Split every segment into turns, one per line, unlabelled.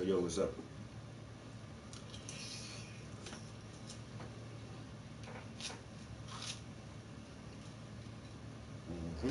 Yo, what's up? Mm-hmm.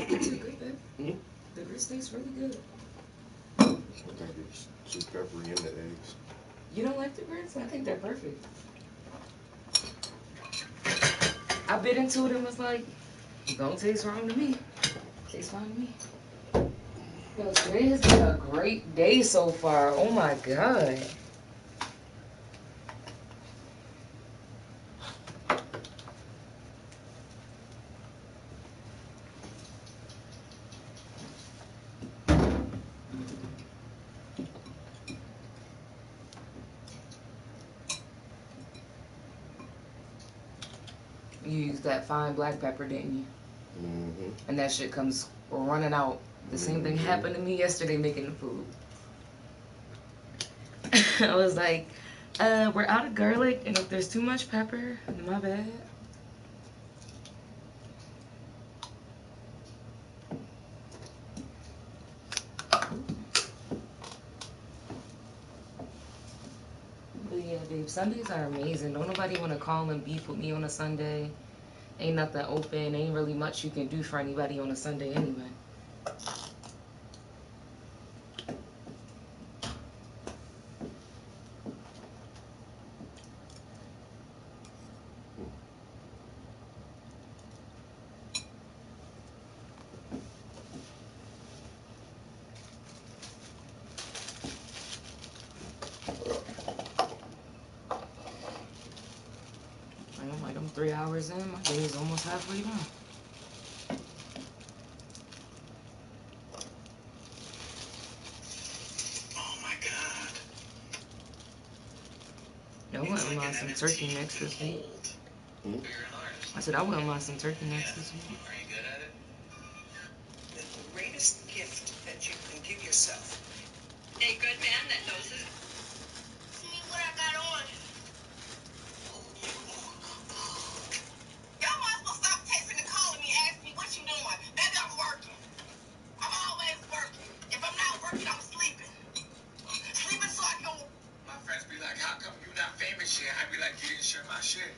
It's good, babe.
Hmm?
The grits taste really good.
I think it's too peppery in the eggs.
You don't like the grits? I think they're perfect. I bit into it and was like, don't taste wrong to me. Tastes fine to me. Yo, today has been a great day so far. Oh my god. You used that fine black pepper, didn't you?
Mm-hmm.
And that shit comes running out. The same thing
Mm-hmm.
happened to me yesterday making the food. I was like, we're out of garlic, and if there's too much pepper, my bad. But yeah, babe, Sundays are amazing. Don't nobody want to call and beef with me on a Sunday. Ain't nothing open. Ain't really much you can do for anybody on a Sunday anyway. I'm like, I'm 3 hours in. My day is almost halfway done.
Oh my god.
No, I went and bought some turkey necks this week.
Hmm?
I said I wouldn't mind some turkey necks this week.
Are you good at it?
The greatest gift that you can give yourself.
A good man that knows his.
See what I got on? Y'all might as well stop texting and calling me, asking me what you doing. Baby, I'm working. I'm always working. If I'm not working, I'm sleeping. Sleeping so I can.
My friends be like, how come you not famous yet? I be like, you didn't share my shit.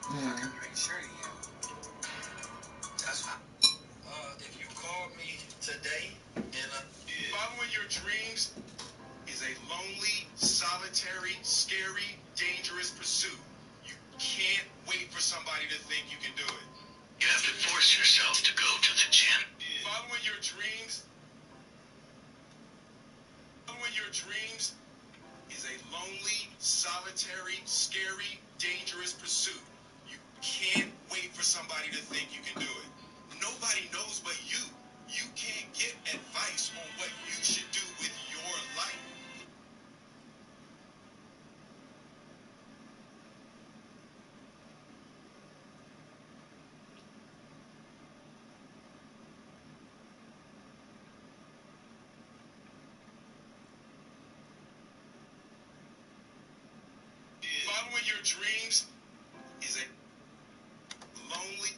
How come you ain't shared it yet? That's why. If you called me today and
Following your dreams is a lonely, solitary, scary, dangerous pursuit. You can't wait for somebody to think you can do it.
you have to force yourself to go to the gym.
Following your dreams is a lonely, solitary, scary, dangerous pursuit. You can't wait for somebody to think you can do it. Nobody knows but you. You can't get advice on what you should do with your life. Following your dreams is a lonely.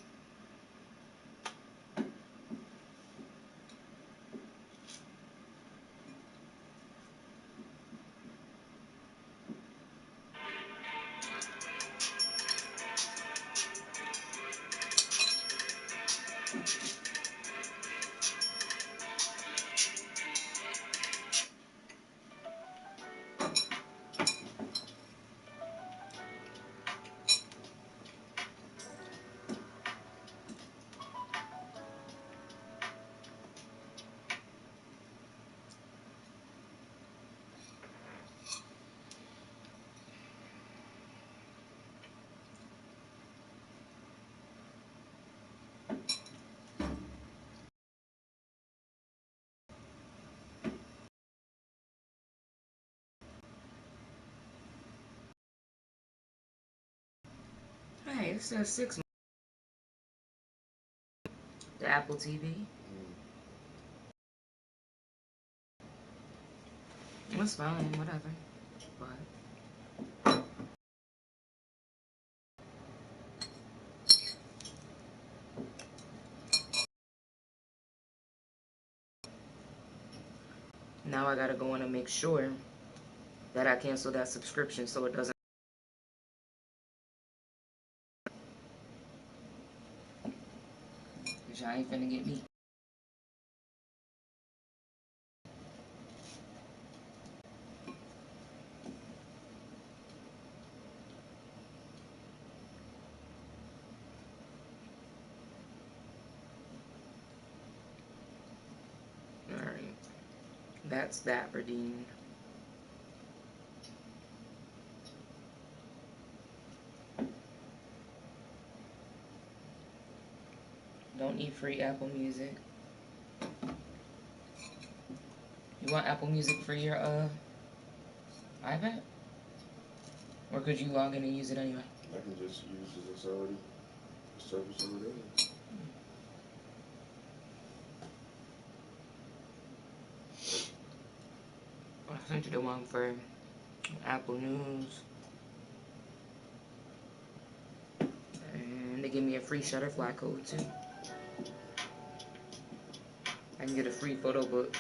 Hey, it says 6 months. The Apple TV. It's fine, whatever. But now I gotta go in and make sure that I cancel that subscription so it doesn't. Cause y'all ain't finna get me. Alright. That's that redeemed. Don't need free Apple Music. You want Apple Music for your iPad? Or could you log in and use it anyway?
I can just use it. It's already service over there.
I sent you the one for Apple News. And they give me a free Shutterfly code too. I can get a free photo book.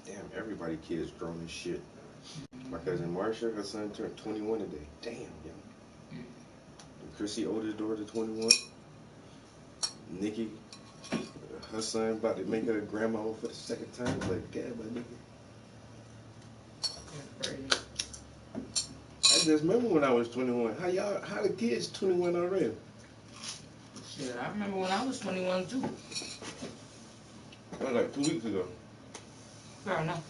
Damn, everybody kids grown as shit. My cousin Marsha, her son turned 21 today. Damn, yo. And Chrissy oldest daughter 21. Nikki, her son about to make her a grandmama for the second time. Like, damn, my nigga. I just remember when I was 21. How the kids 21 already?
Shit, I remember when I was 21 too.
That was like 2 weeks ago.
Fair enough.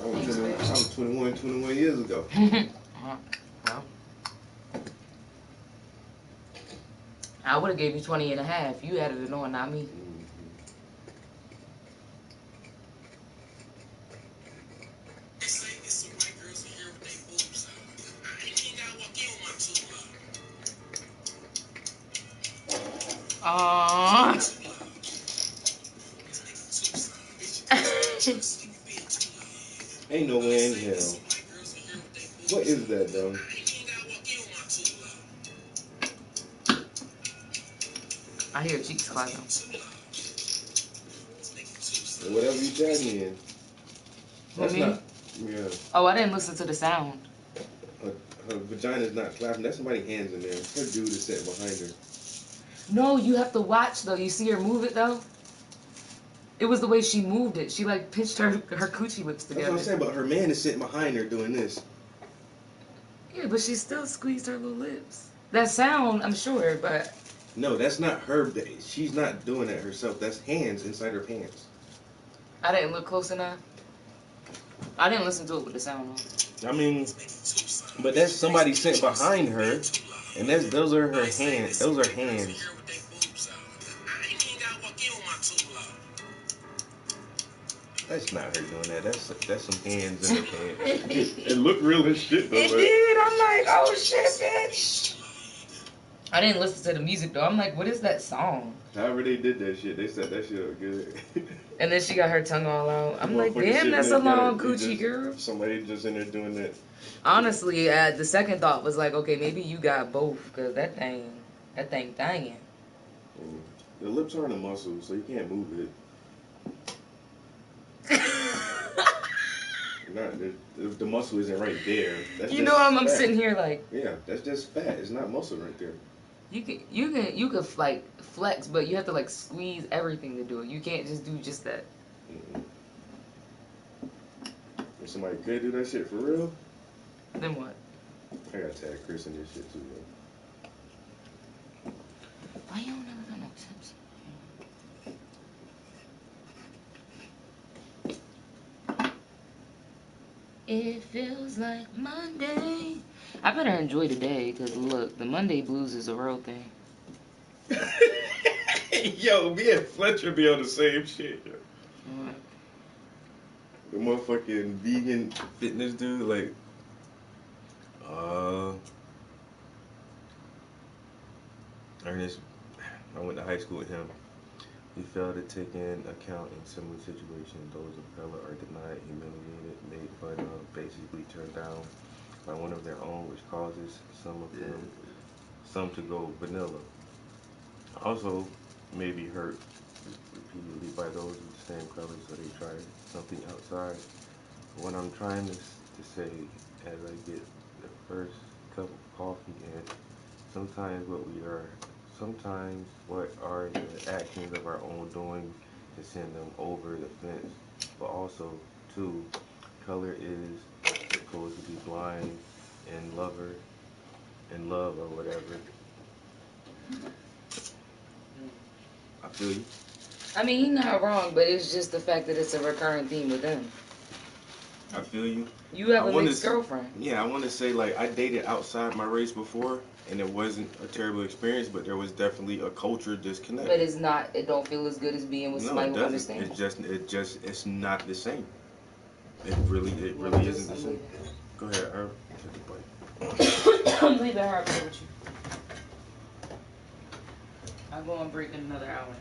I was 21 years ago.
Well, I would have gave you 20 and a half. You added it on, not me.
They say it's some white girls in here with their boobs out. I ain't even gotta walk in with my too loud.
Ain't no way in hell. What is that, though?
I hear cheeks clapping.
Whatever you got in. That's
Me?
not. Yeah.
Oh, I didn't listen to the sound.
Her vagina's not clapping. That's somebody's hands in there. Her dude is sitting behind her.
No, you have to watch though. You see her move it though? It was the way she moved it. She like pinched her coochie lips
That's
together.
what I'm saying, but her man is sitting behind her doing this.
Yeah, but she still squeezed her little lips. That sound, I'm sure, but
No, that's not her. She's not doing that herself. That's hands inside her pants.
I didn't look close enough. I didn't listen to it with the sound on.
I mean, but that's somebody sitting behind her, and those are her hands. Those are hands. That's not her doing that. That's some hands in her pants. It looked real as shit though.
It did. I'm like, oh shit, bitch. I didn't listen to the music though. I'm like, what is that song?
However they did that shit, they said that shit up good.
And then she got her tongue all out. I'm like,
Motherfucker
damn,
sitting
that's
there
a long
got it,
coochie, girl.
Somebody just in there doing that.
Honestly, the second thought was like, okay, maybe you got both, cause that thing banging.
The lips aren't a muscle, so you can't move it. Not if the muscle isn't right there. That's
You
just
know, I'm
fat.
sitting here like,
Yeah, that's just fat. It's not muscle right there.
you can like flex, but you have to like squeeze everything to do it. You can't just do just that.
If somebody could do that shit for real,
Then what?
I gotta tag Chris in this shit too, though.
Why you don't never got no tips? It feels like Monday. I better enjoy the day, cause look, the Monday blues is a real thing.
Yo, me and Fletcher be on the same shit. Yo.
What?
The motherfucking vegan fitness dude, like, Ernest, I went to high school with him. He failed to take in account in similar situations. Those of color are denied, humiliated, made fun of, basically turned down by one of their own, which causes some to go vanilla. Also, may be hurt repeatedly by those of the same color, so they try something outside. What I'm trying to say, as I get the first cup of coffee in, sometimes what are the actions of our own doing to send them over the fence, but also, too, color is supposed to be blind and love or whatever. I feel you.
I mean, he's not wrong, but it's just the fact that it's a recurring theme with them.
I feel you.
You have
I
a
wanna
mixed girlfriend.
Yeah, I want to say, like, I dated outside my race before, and it wasn't a terrible experience, but there was definitely a culture disconnect.
But it don't feel as good as being with
No,
somebody
it
who
doesn't.
understands.
It's not the same. It really isn't the same. Go ahead, Herb. Take a bite.
I'm leaving her up there with you. I'm going to break in another hour now.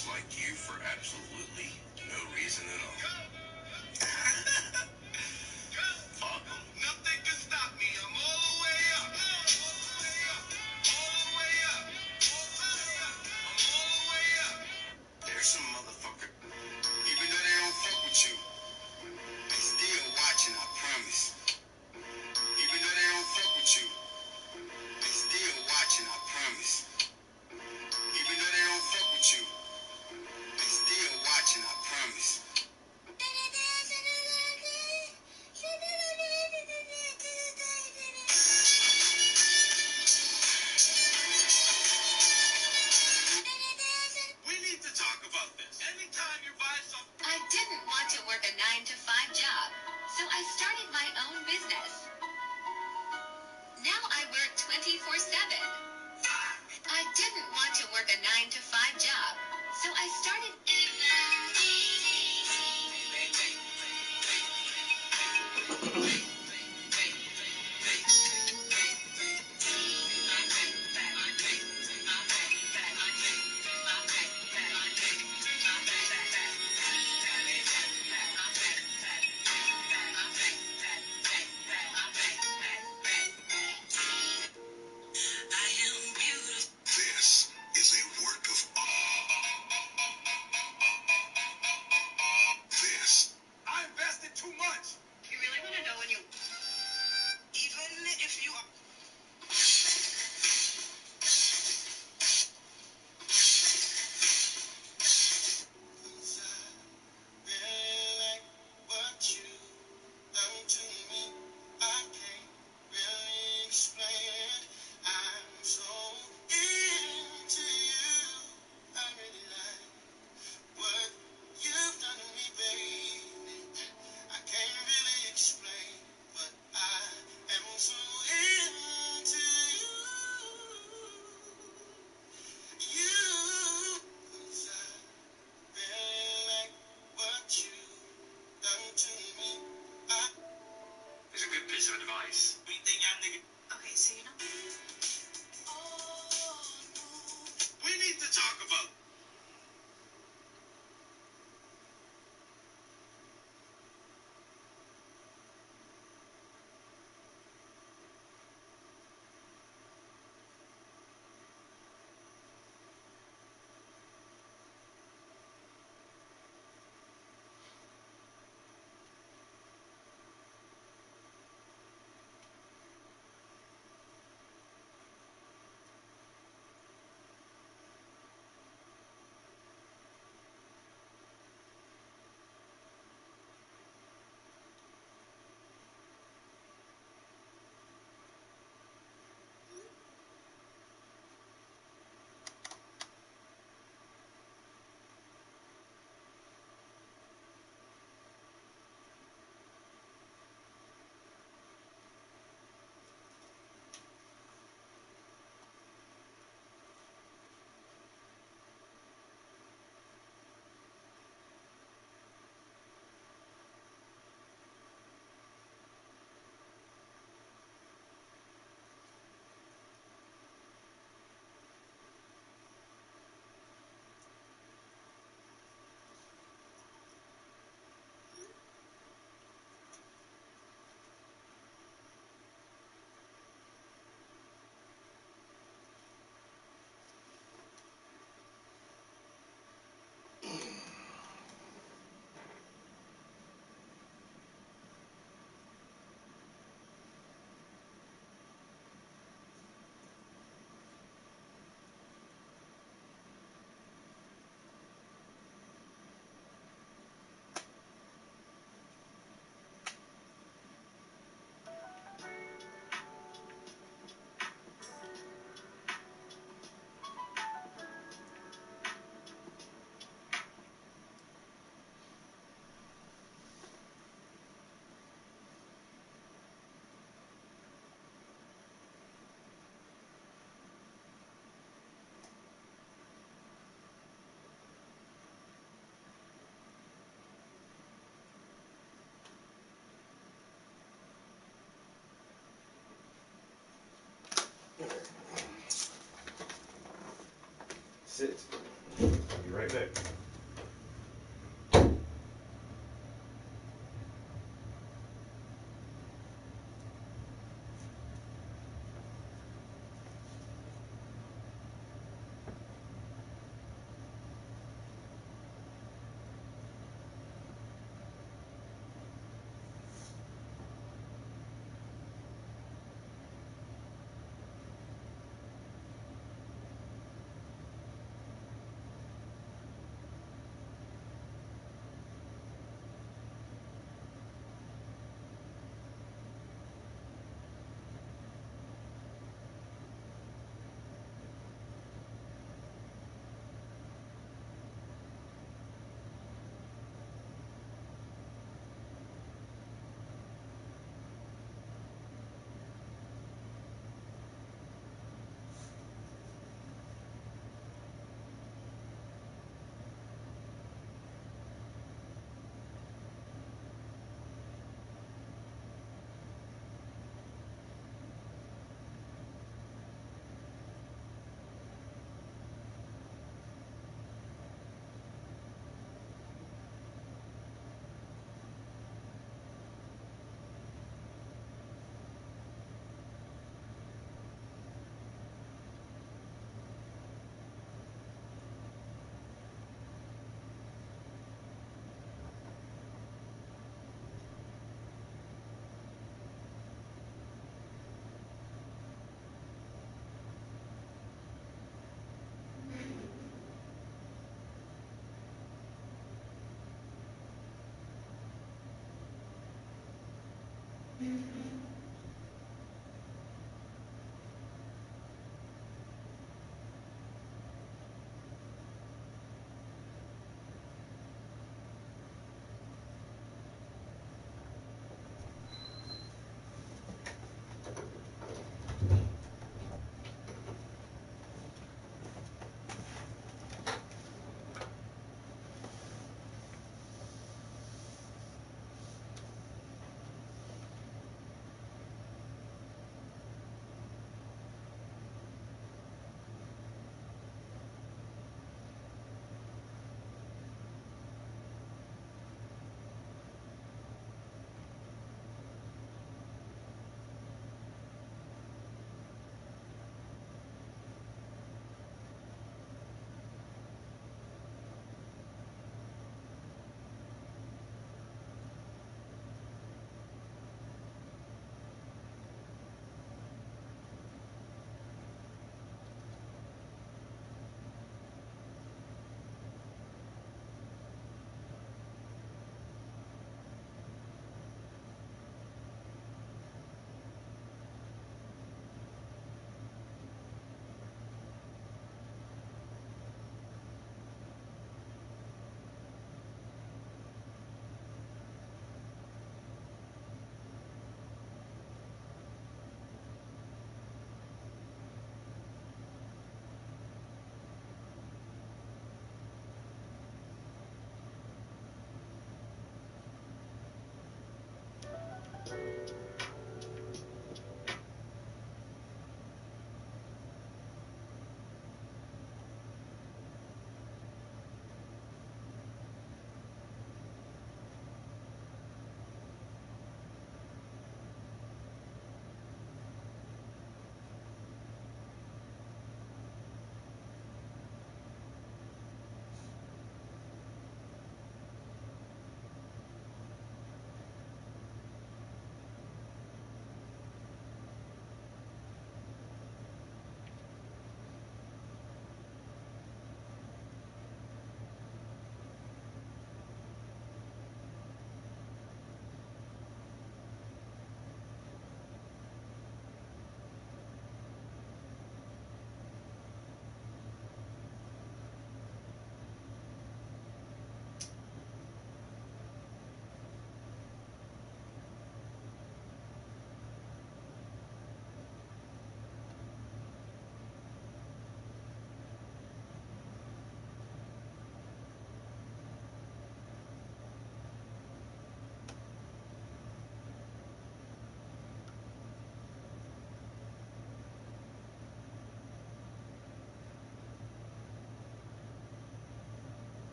dislike you for absolutely no reason at all. Fuck 'em. Nothing can stop me. I'm all the way up. All the way up. All the way up. I'm all the way up. There's some motherfucker. Even though they don't fuck with you, they still watching, I promise. Even though they don't fuck with you, they still watching, I promise. Even though they don't fuck with you, they still watching, I promise. We need to talk about this. Anytime you buy something.
I didn't want to work a 9-to-5 job, so I started my own business. Now I work 24/7. I didn't want to work a 9-to-5 job, so I started.
This is a work of art. This. I invested too much.
You really want to know when you.
Even if you are.
Here's a good piece of advice. We think y'all niggas.
Okay, so you know.
We need to talk about.
right back.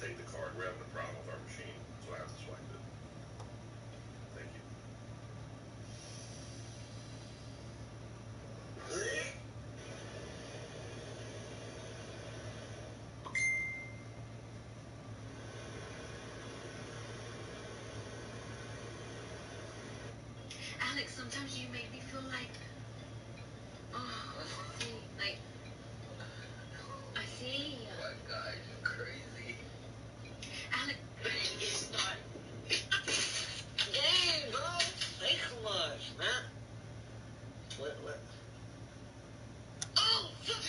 take the card. We're having a problem with our machine, so I have to swipe it. Thank you.
Alex, sometimes you make me feel like, oh, like, I see.
Oh my God, you're crazy.
Alex,
It's not. Dang, bro. Thanks so much, man. What? Oh, fuck.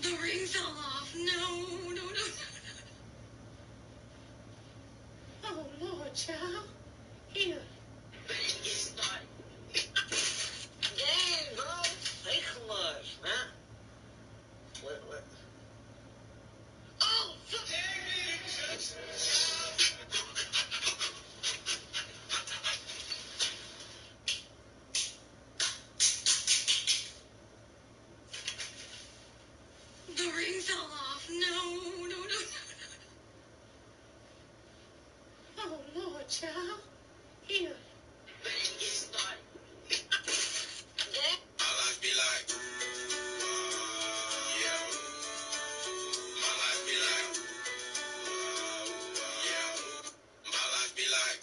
the ring fell off. No, no, no, no.
Oh, Lord, child. Here.
It's not. Dang, bro. Thanks so much, man. What? Oh, fuck.
The ring fell off. No, no, no, no.
Oh, Lord, child. Here.
It's not. Dang. My life be like, yeah. My life be like, yeah. My life be like,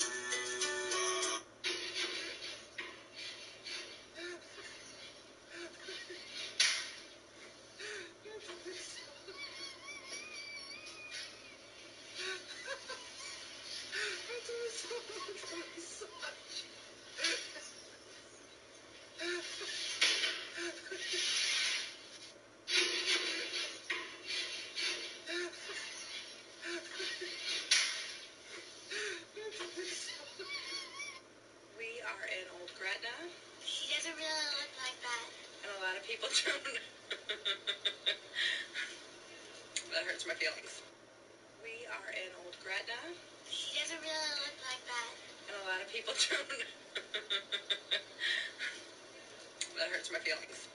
We are in Old Gretna,
She doesn't really look like that.
and a lot of people don't. That hurts my feelings. We are in Old Gretna,
She doesn't really look like that.
and a lot of people don't. That hurts my feelings.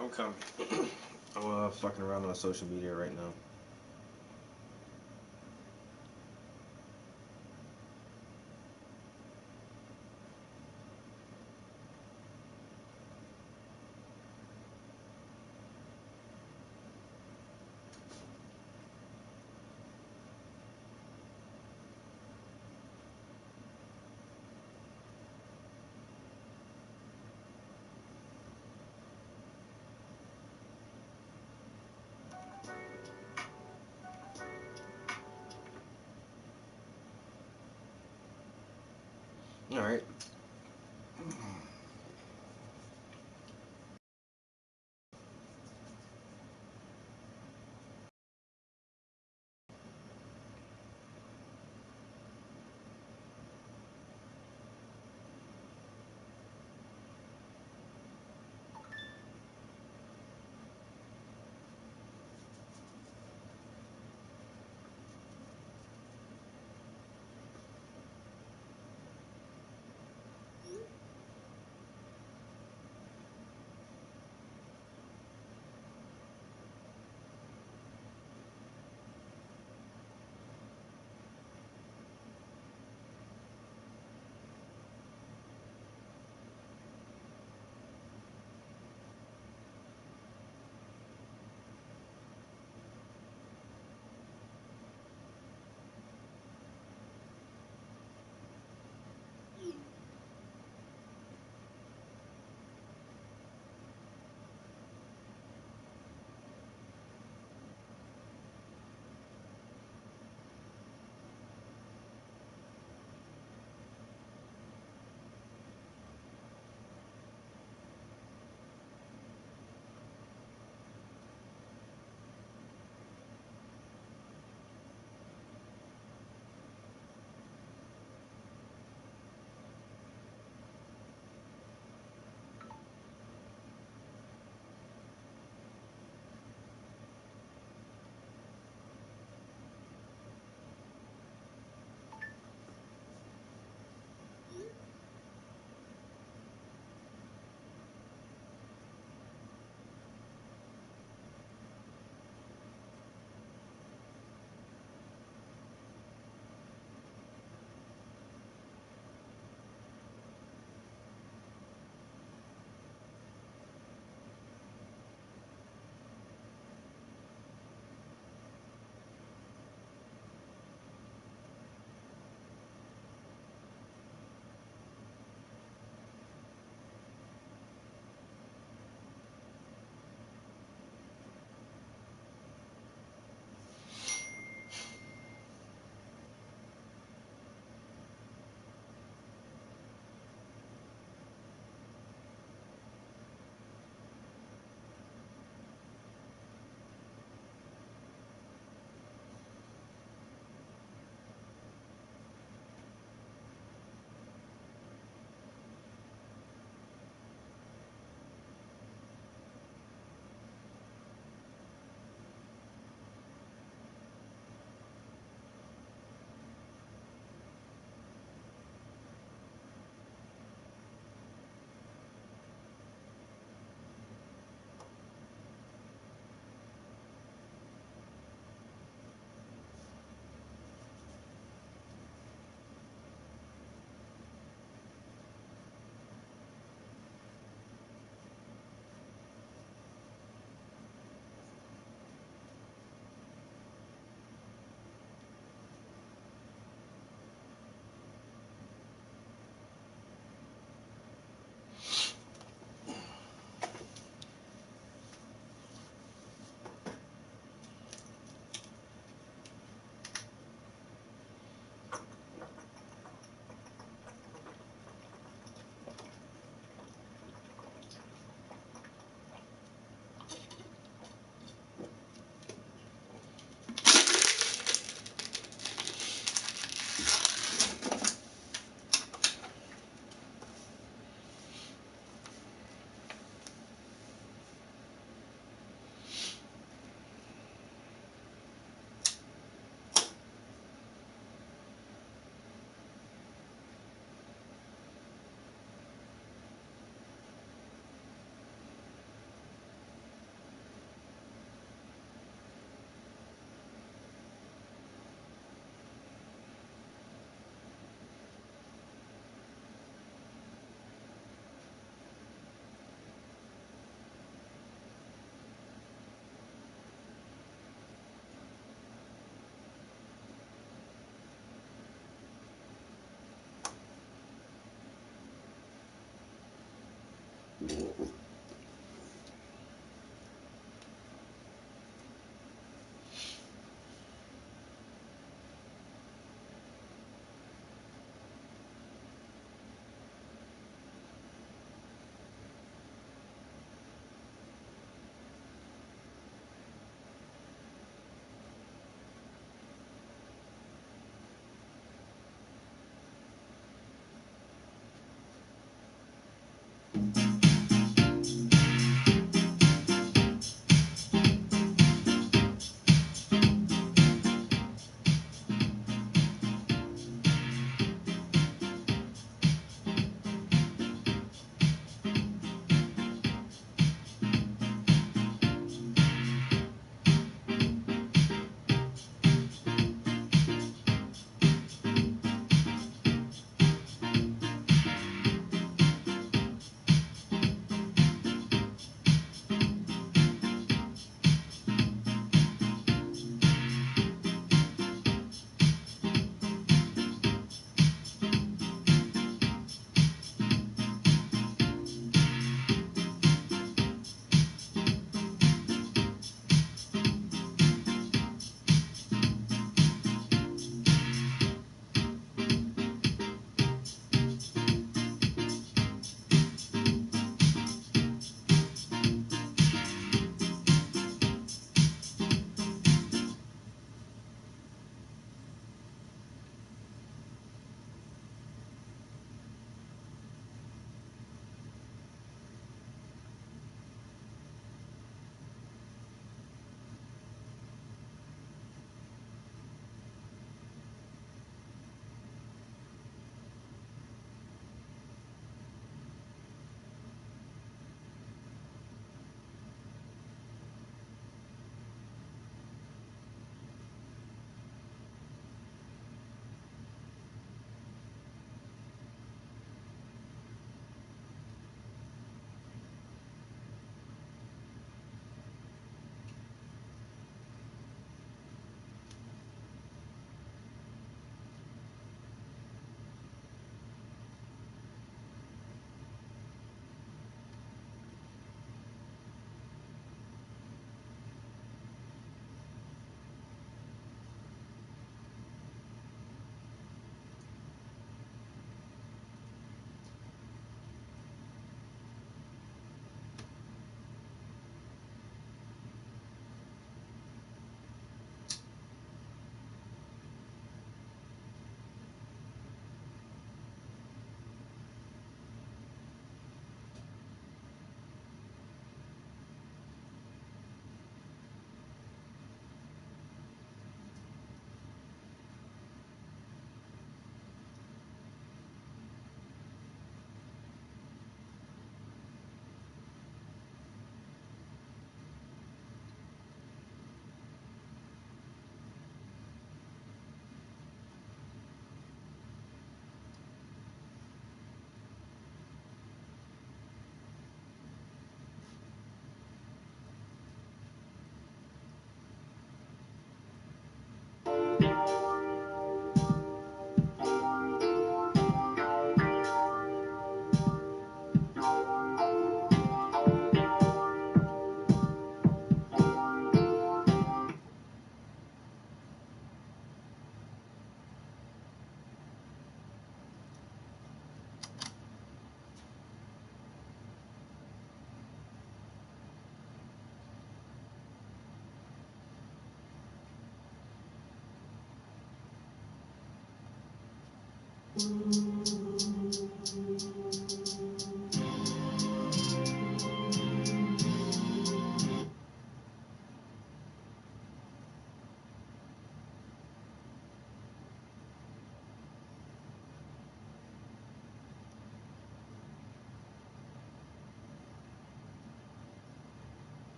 I'm coming. I'm fucking around on social media right now. All right.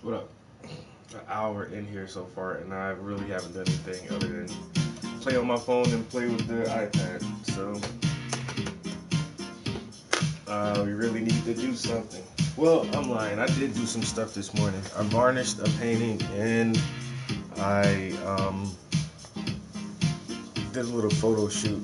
What up? An hour in here so far, and I really haven't done anything other than play on my phone and play with the iPad. So we really need to do something. Well, I'm lying. I did do some stuff this morning. I varnished a painting in I did a little photo shoot.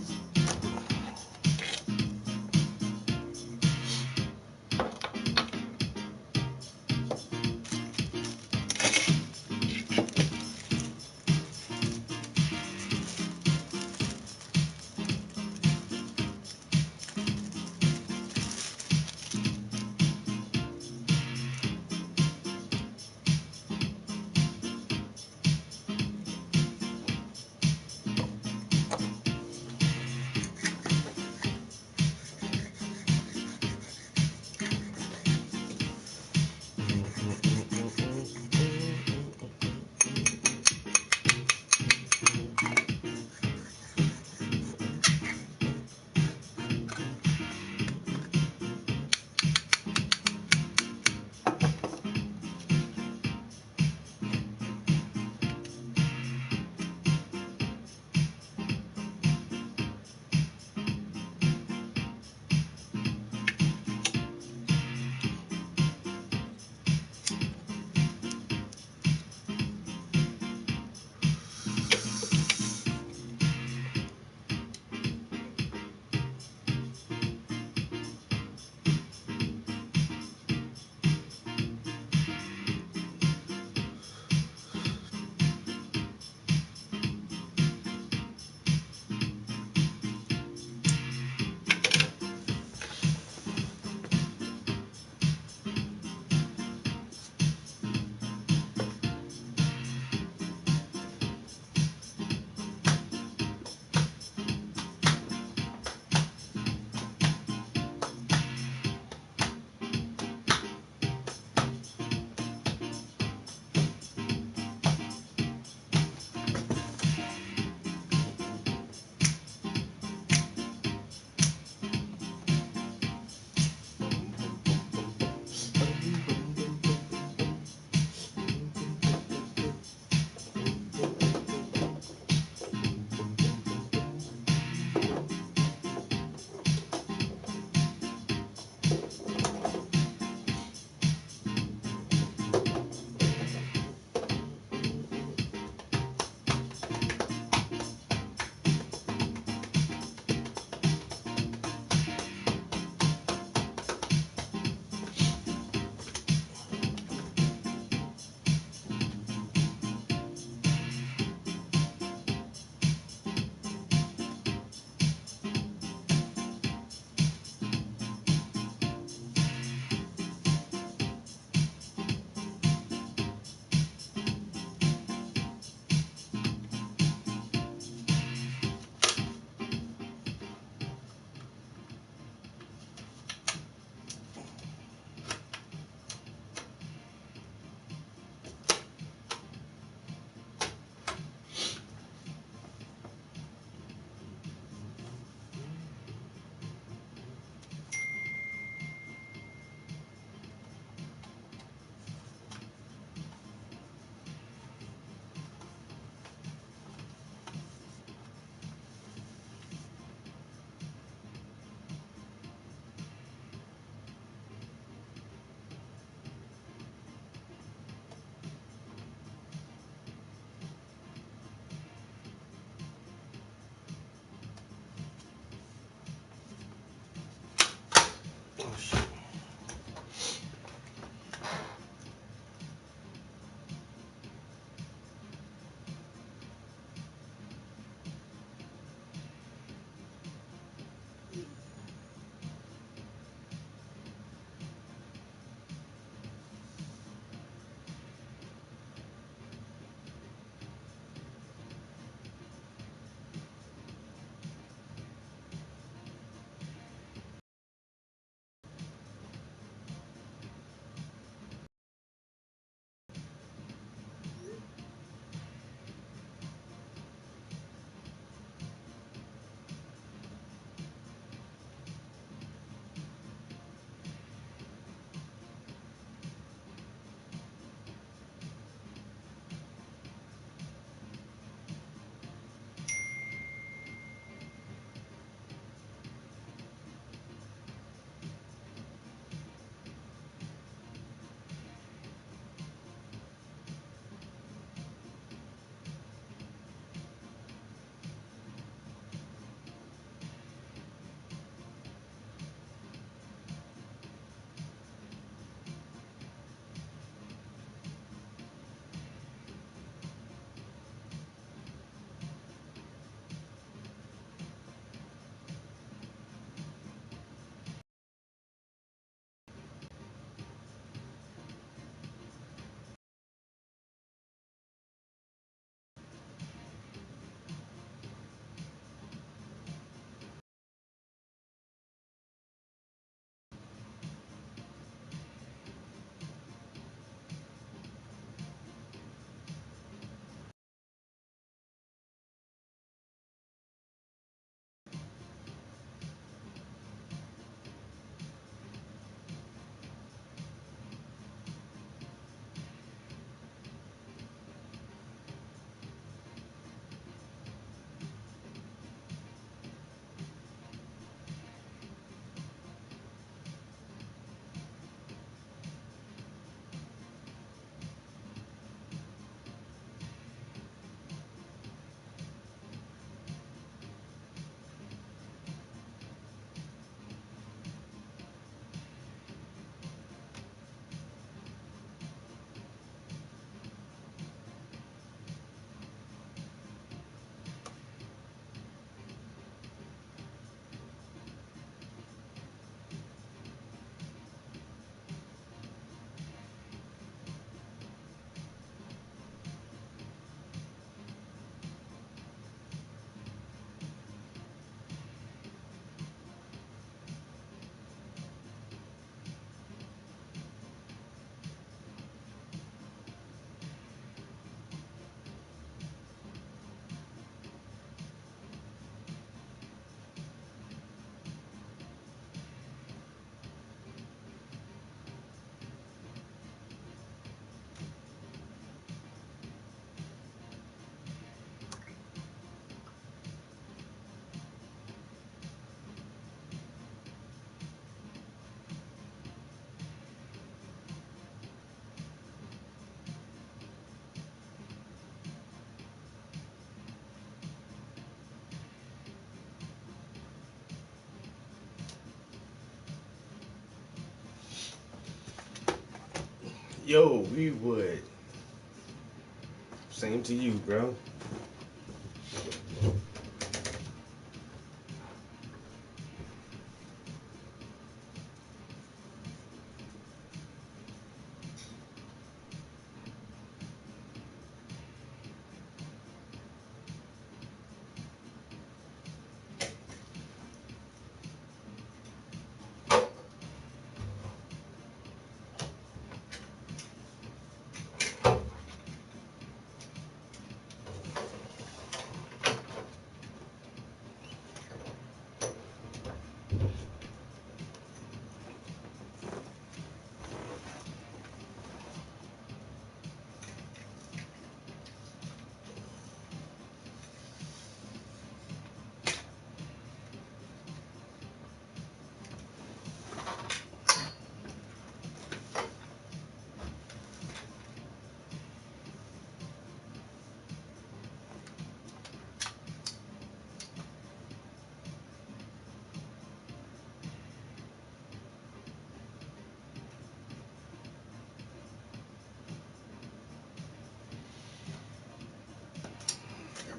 Yo, we would. Same to you, bro.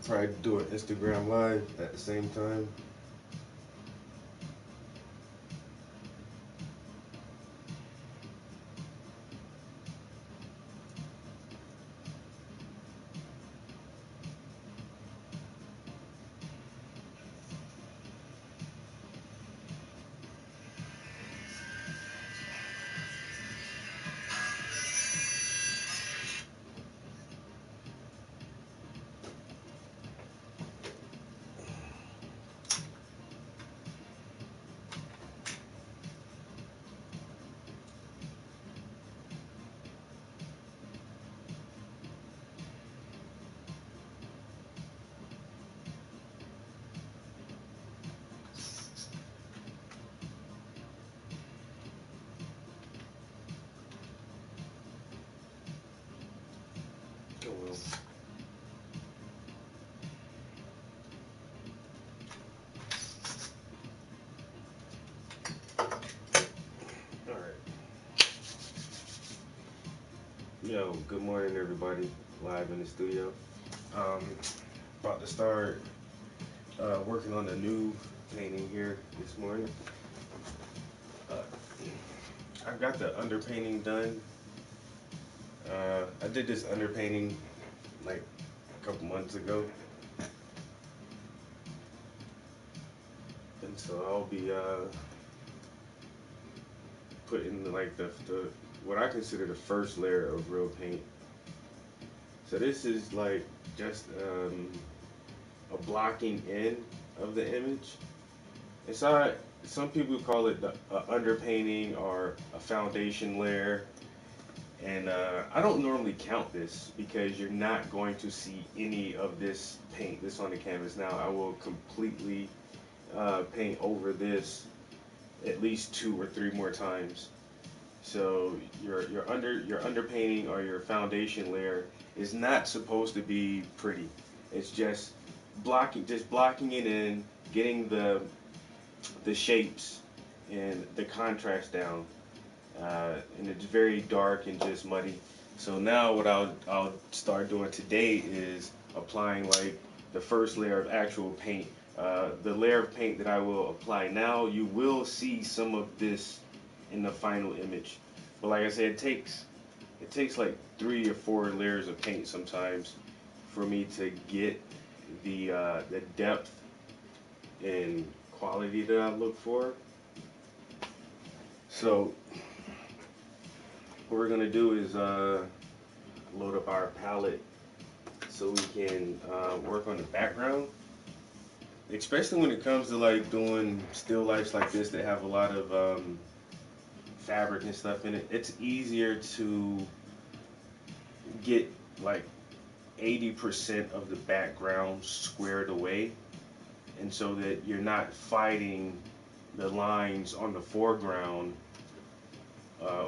I'll probably do an Instagram live at the same time. Oh well. All right. Yo, good morning, everybody. Live in the studio. Um, About to start working on a new painting here this morning. Uh, I got the underpainting done. I did this underpainting like a couple months ago, and so I'll be putting like the what I consider the first layer of real paint. So this is like just a blocking in of the image. It's not. Some people call it the underpainting or a foundation layer, and I don't normally count this because you're not going to see any of this paint this on the canvas. Now I will completely paint over this at least 2 or 3 more times. So your underpainting or your foundation layer is not supposed to be pretty. It's just blocking it in, getting the shapes and the contrast down. And it's very dark and just muddy. So now what I'll start doing today is applying like the first layer of actual paint. The layer of paint that I will apply now, you will see some of this in the final image. But like I said, it takes like 3 or 4 layers of paint sometimes for me to get the depth and quality that I look for. So what we're gonna do is load up our palette so we can work on the background. Especially when it comes to like doing still lifes like this that have a lot of fabric and stuff in it, it's easier to get like 80% of the background squared away, and so that you're not fighting the lines on the foreground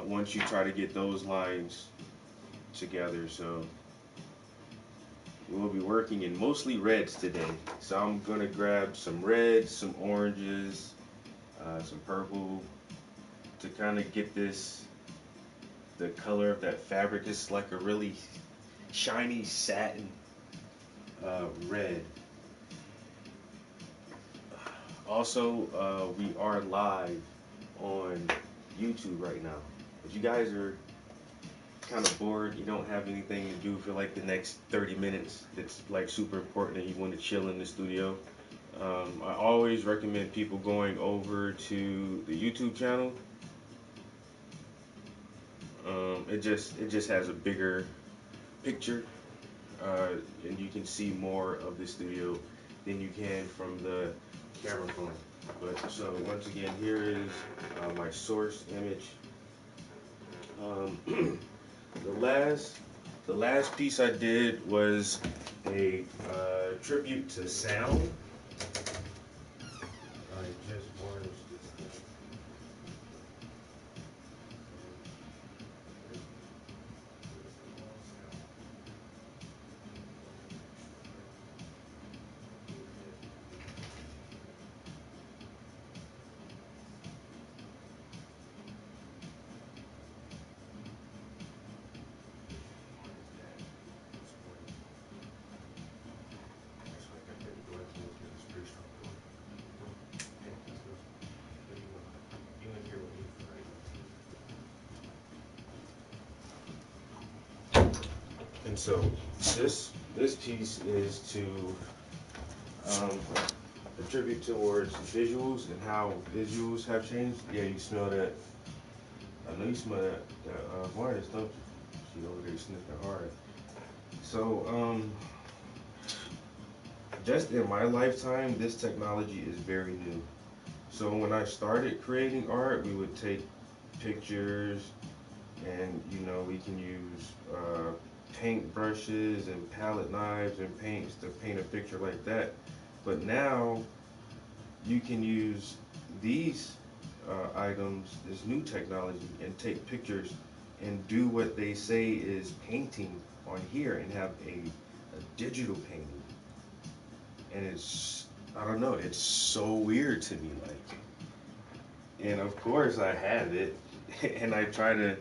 once you try to get those lines together. So we'll be working in mostly reds today. So I'm gonna grab some reds, some oranges, some purple to kind of get this the color of that fabric. It's like a really shiny satin red. Also, we are live on YouTube right now. If you guys are kind of bored, you don't have anything to do for like the next 30 minutes, it's like super important and you want to chill in the studio, I always recommend people going over to the YouTube channel. It just has a bigger picture, and you can see more of the studio than you can from the camera phone. But so once again, here is my source image. The last piece I did was a tribute to sound. I just varnished this thing. And so this piece is to attribute towards visuals and how visuals have changed. Yeah, you smell that. I know you smell that varnish, don't you? She over there sniffing hard. So just in my lifetime, this technology is very new. So when I started creating art, we would take pictures, and we can use paint brushes and palette knives and paints to paint a picture like that. But now you can use these items, this new technology, and take pictures and do what they say is painting on here and have a digital painting. And I don't know, it's so weird to me, like, and of course I have it and I try to,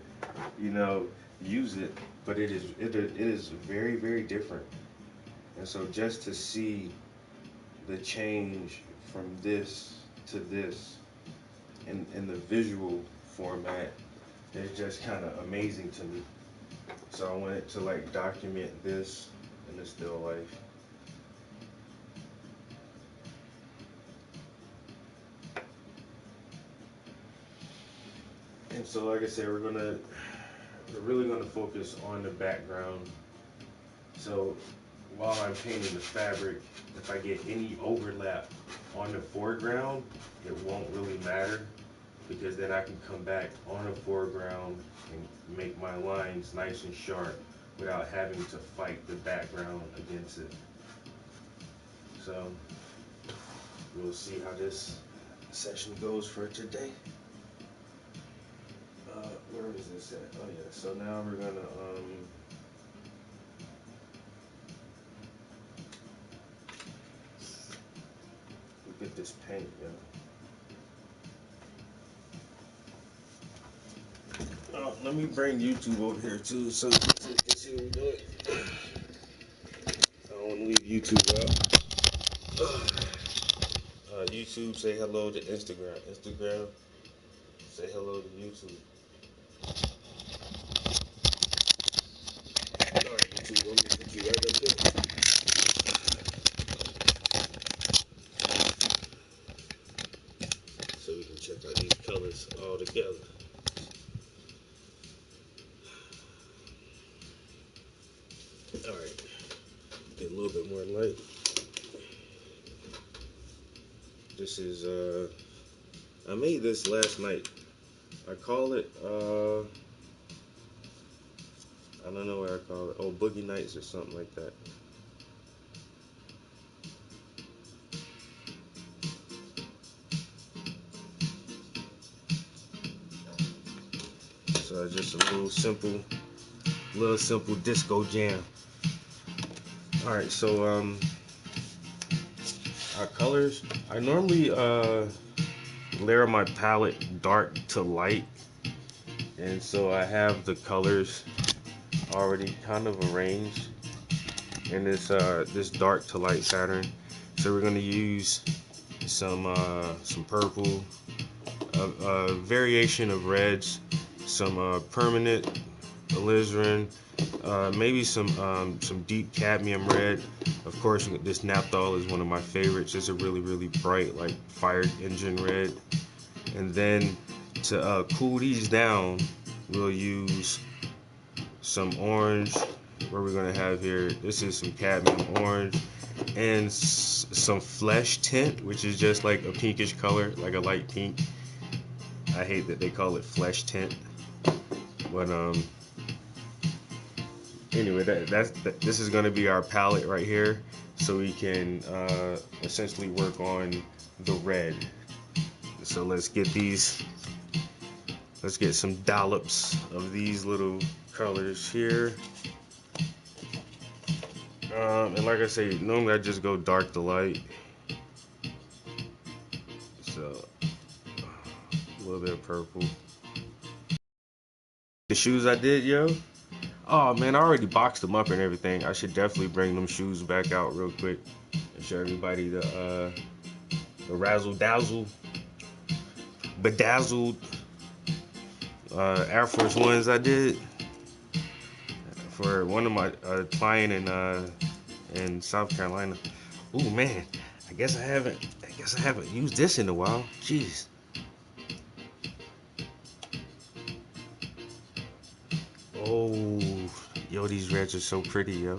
use it, but it is very, very different. And so just to see the change from this to this in the visual format is just kind of amazing to me. So I wanted to like document this in the still life. And so like I said, we're really gonna focus on the background. So while I'm painting the fabric, if I get any overlap on the foreground, it won't really matter, because then I can come back on the foreground and make my lines nice and sharp without having to fight the background against it. So we'll see how this session goes for today. Where is this at? Oh yeah, so now we're gonna look at this paint, let me bring YouTube over here too, so you can see what we're doing. I don't want to leave YouTube out. YouTube, say hello to Instagram. Instagram, say hello to YouTube. Alright, YouTube, let me put you right up here. So we can check out these colors all together. Alright, get a little bit more light. This is, I made this last night. I call it, I don't know what I call it. Oh, Boogie Nights or something like that. So just a little simple disco jam. All right, so our colors. I normally layer my palette dark to light, And so I have the colors already kind of arranged in this dark to light pattern. So we're gonna use some purple, a variation of reds, some permanent alizarin, maybe some deep cadmium red. Of course, this naphthol is one of my favorites. It's a really bright, like fire engine red. And then to cool these down, we'll use some orange. What we're gonna have here, this is some cadmium orange and some flesh tint, which is just like a pinkish color, like a light pink. I hate that they call it flesh tint, but anyway, this is gonna be our palette right here, so we can essentially work on the red. So let's get some dollops of these little colors here. And like I say, normally I just go dark to light. So a little bit of purple. The shoes I did, yo. Oh man, I already boxed them up and everything. I should definitely bring them shoes back out real quick and show everybody the razzle dazzle, bedazzled Air Force Ones I did for one of my client in South Carolina. Ooh man, I guess I haven't used this in a while. Jeez. Oh, yo, these reds are so pretty, yo.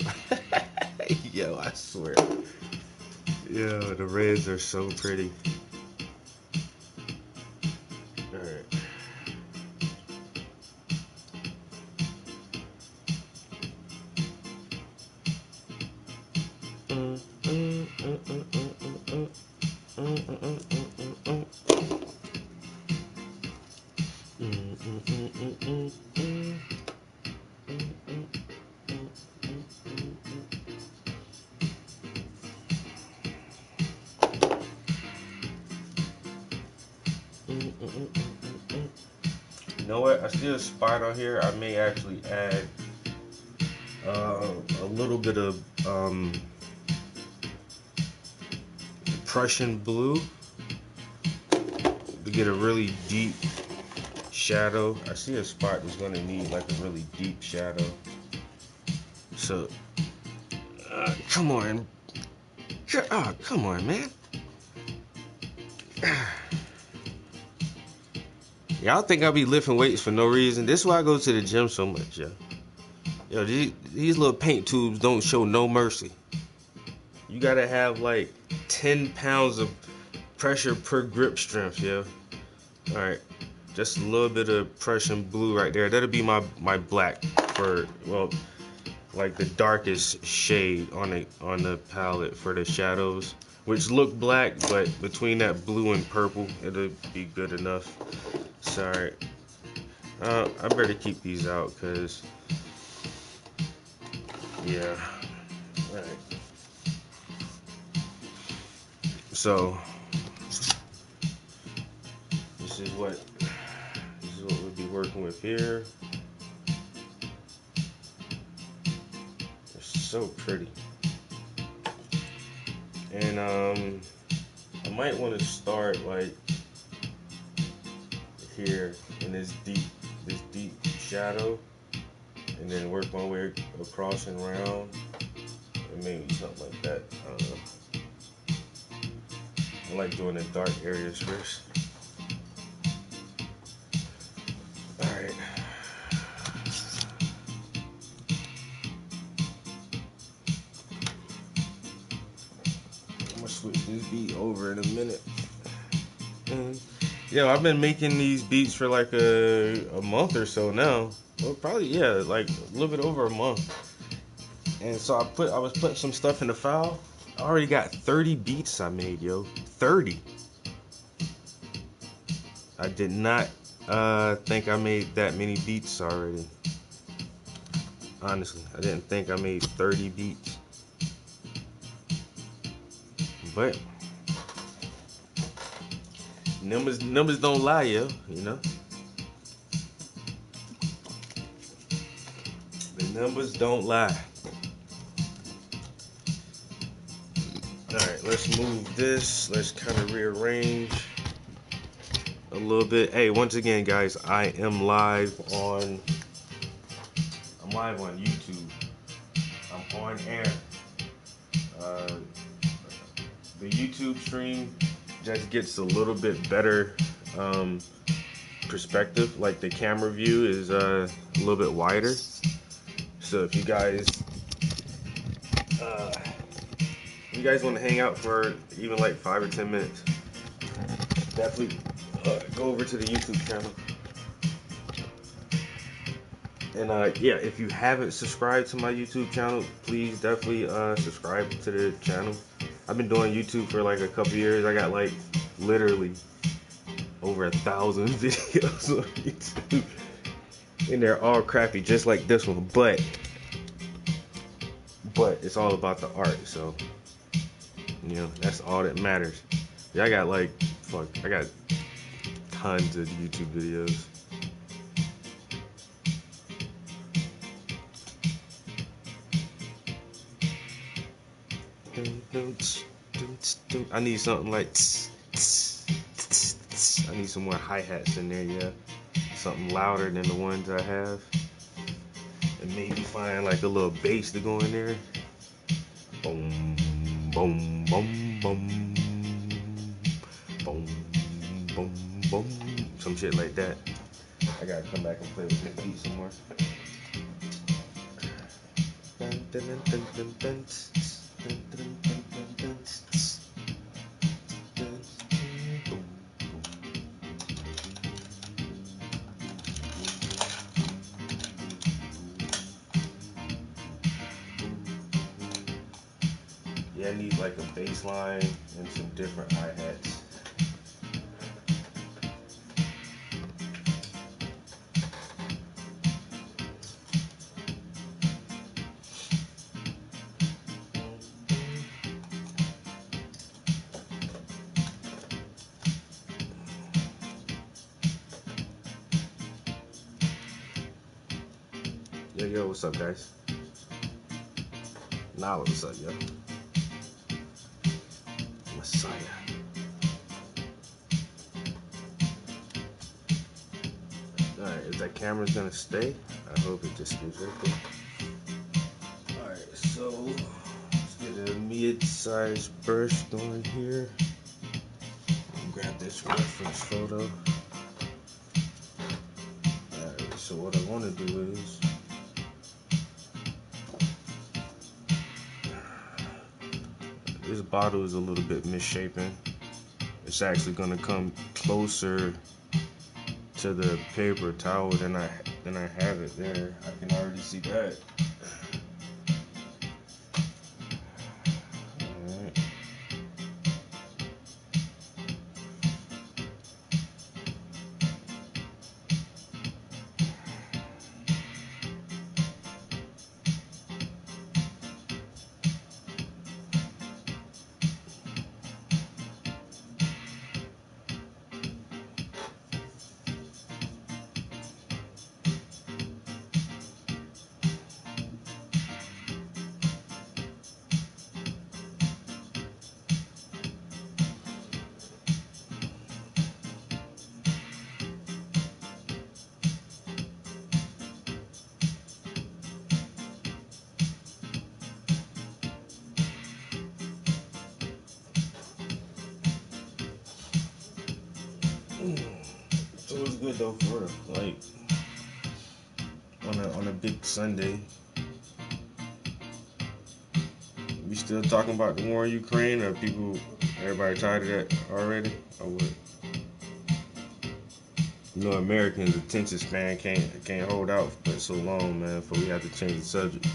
Yo, I swear. Yo, the reds are so pretty. All right. You know what? I see a spot on here. I may actually add a little bit of Prussian blue to get a really deep shadow. I see a spot that's going to need like a really deep shadow. So, come on. Oh, come on, man. Y'all think I be lifting weights for no reason? This is why I go to the gym so much, yo. Yo, these little paint tubes don't show no mercy. You gotta have like 10 pounds of pressure per grip strength, yo. Alright, just a little bit of Prussian blue right there. That'll be my black for, well, like the darkest shade on the palette for the shadows, which look black, but between that blue and purple, it'll be good enough. Sorry. I better keep these out, cause yeah. Alright. So this is what we'll be working with here. They're so pretty. And I might want to start like here in this deep shadow, and then work my way across and around, and maybe something like that. I don't know. I like doing the dark areas first. Alright. I'm gonna switch this beat over in a minute. Yo, I've been making these beats for like a month or so now. Well, probably, yeah, like a little bit over a month. And so I was putting some stuff in the file. I already got 30 beats I made, yo. 30. I did not think I made that many beats already. Honestly, I didn't think I made 30 beats. But numbers don't lie, yo, you know. Numbers don't lie. Alright, let's move this. Let's kind of rearrange a little bit. Hey, once again, guys, I am live on YouTube. I'm on air. The YouTube stream just gets a little bit better perspective. Like the camera view is a little bit wider. So if you guys want to hang out for even like 5 or 10 minutes, definitely go over to the YouTube channel. And yeah, if you haven't subscribed to my YouTube channel, please definitely subscribe to the channel. I've been doing YouTube for like a couple years. I got like literally over 1,000 videos on YouTube, and they're all crappy, just like this one. But it's all about the art, so you know that's all that matters. Yeah, I got like I got tons of YouTube videos. I need something like I need some more hi-hats in there, yeah. Something louder than the ones I have. And maybe find like a little bass to go in there. Boom, boom, boom, boom. Boom, boom, boom. Some shit like that. I gotta come back and play with this beat some more. Yeah, I need like a bass line and some different hi-hats. Yo, what's up, guys? Nah, what's up, yo? Messiah. Alright, if that camera's gonna stay, I hope it just stays right there. Alright, so let's get a mid-sized burst going here. Grab this reference photo. Alright, so what I want to do is this bottle is a little bit misshapen. It's actually going to come closer to the paper towel than I have it there. I can already see that. Alright. So it's good though for like on a big Sunday. We still talking about the war in Ukraine, or everybody tired of that already, or what? You know, Americans' attention span can't hold out but so long, man, before we have to change the subject.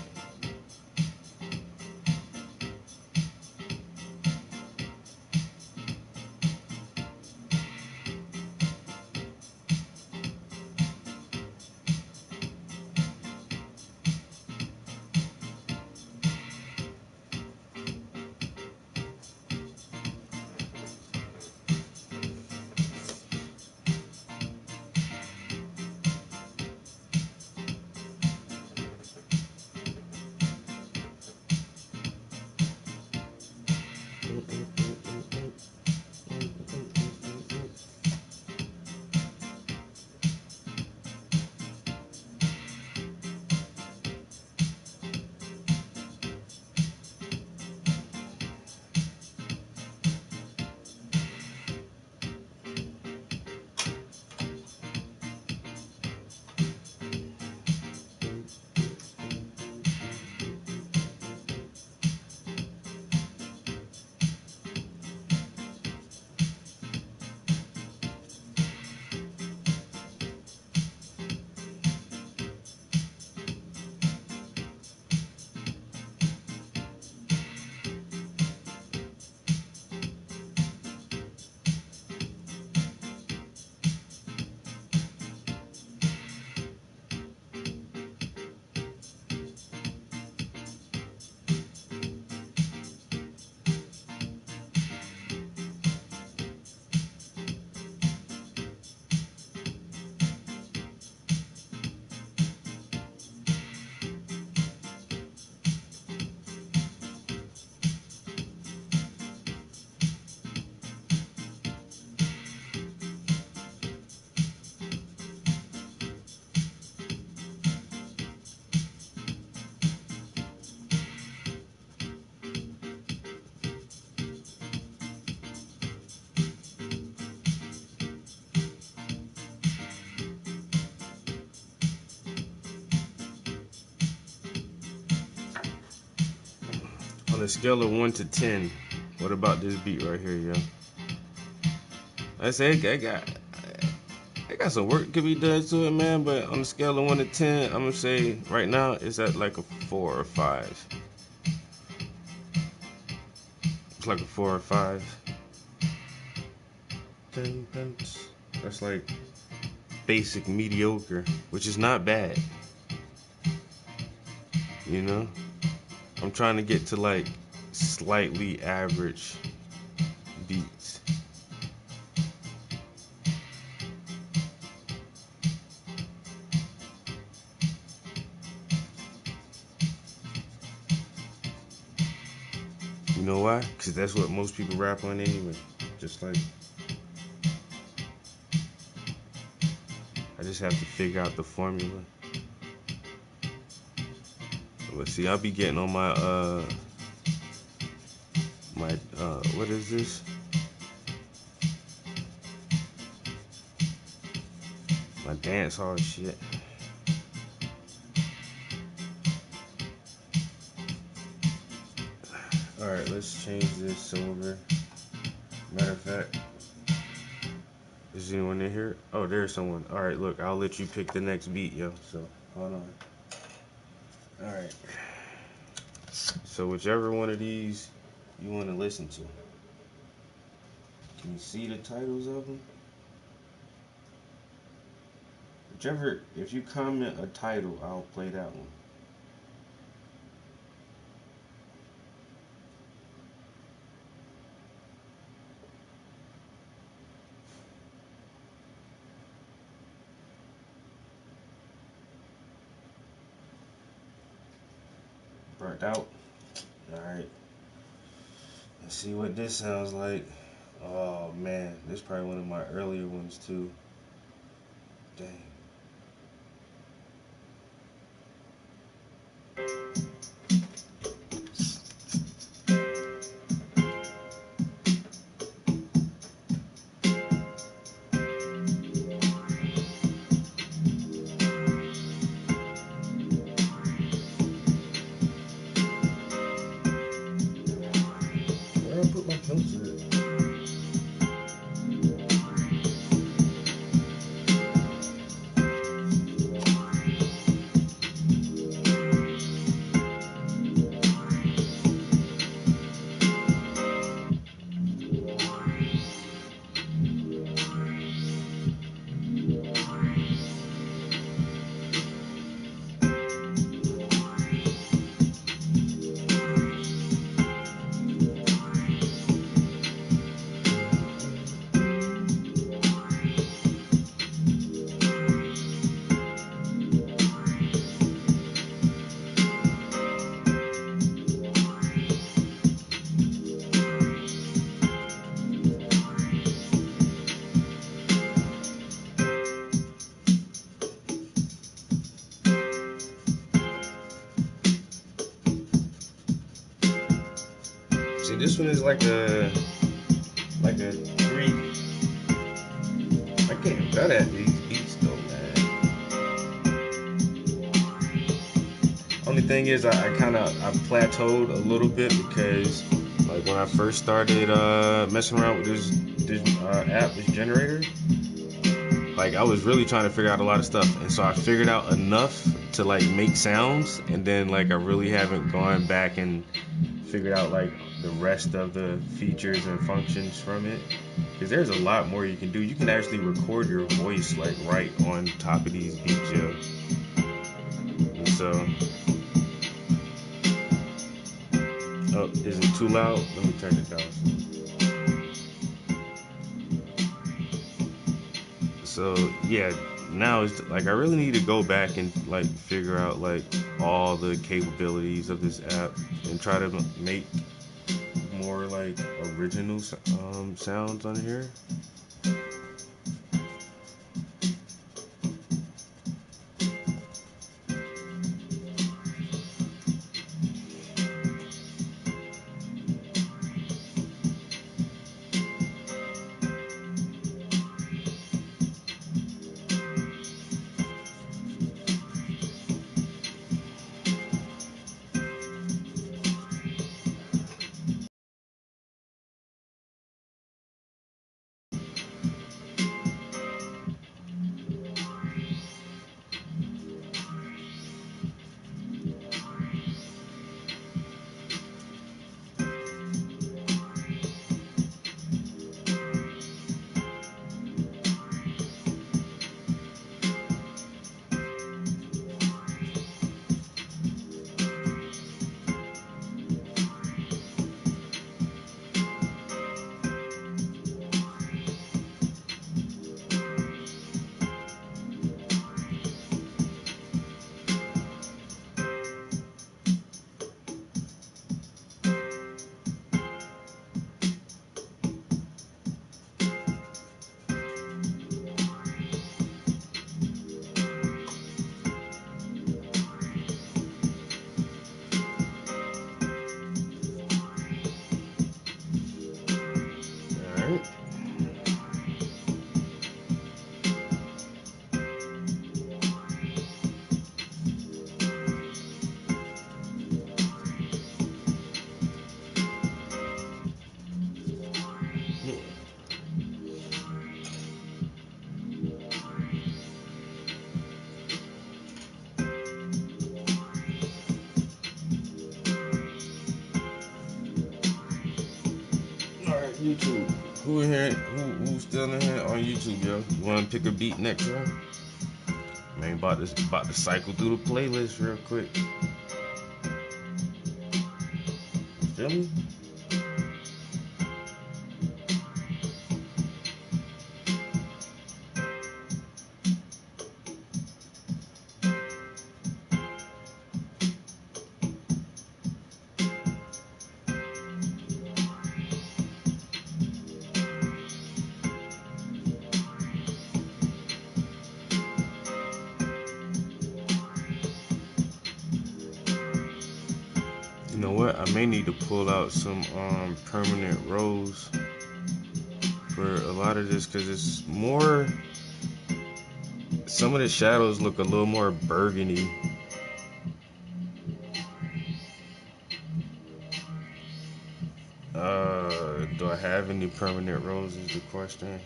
On a scale of 1 to 10, what about this beat right here, yo? I say I got some work to be done to it, man. But on a scale of 1 to 10, I'm gonna say right now it's at like a 4 or 5. It's like a 4 or 5. That's like basic mediocre, which is not bad. You know, I'm trying to get to like slightly average beats. You know why? Because that's what most people rap on anyway. Just like, I just have to figure out the formula. Let's see, I'll be getting on my what is this? My dance hall shit. Alright, let's change this over. Matter of fact, is anyone in here? Oh, there's someone. Alright, look, I'll let you pick the next beat, yo. So, hold on. Alright. So, whichever one of these you want to listen to. Can you see the titles of them? Whichever, if you comment a title, I'll play that one. Burnt out. Alright. Let's see what this sounds like. Oh man, this is probably one of my earlier ones too. Dang. Where did I put my pencil at? this one is like a 3. I getting better at these beats though, man. Only thing is I plateaued a little bit because like when I first started messing around with this app, this generator, like I was really trying to figure out a lot of stuff, and so I figured out enough to like make sounds, and then like I really haven't gone back and figured out like the rest of the features and functions from it, because there's a lot more you can do. You can actually record your voice like right on top of these beats, yo. And so, oh, is it too loud? Let me turn it down. So yeah, now it's like I really need to go back and like figure out like all the capabilities of this app and try to make more like original sounds on here. YouTube. Who in here? Who's still in here on YouTube, yo? You want to pick a beat next, yo? Man, about to cycle through the playlist real quick. You feel me? You know what? I may need to pull out some permanent rows for a lot of this, because it's more, some of the shadows look a little more burgundy. Do I have any permanent rows is the question.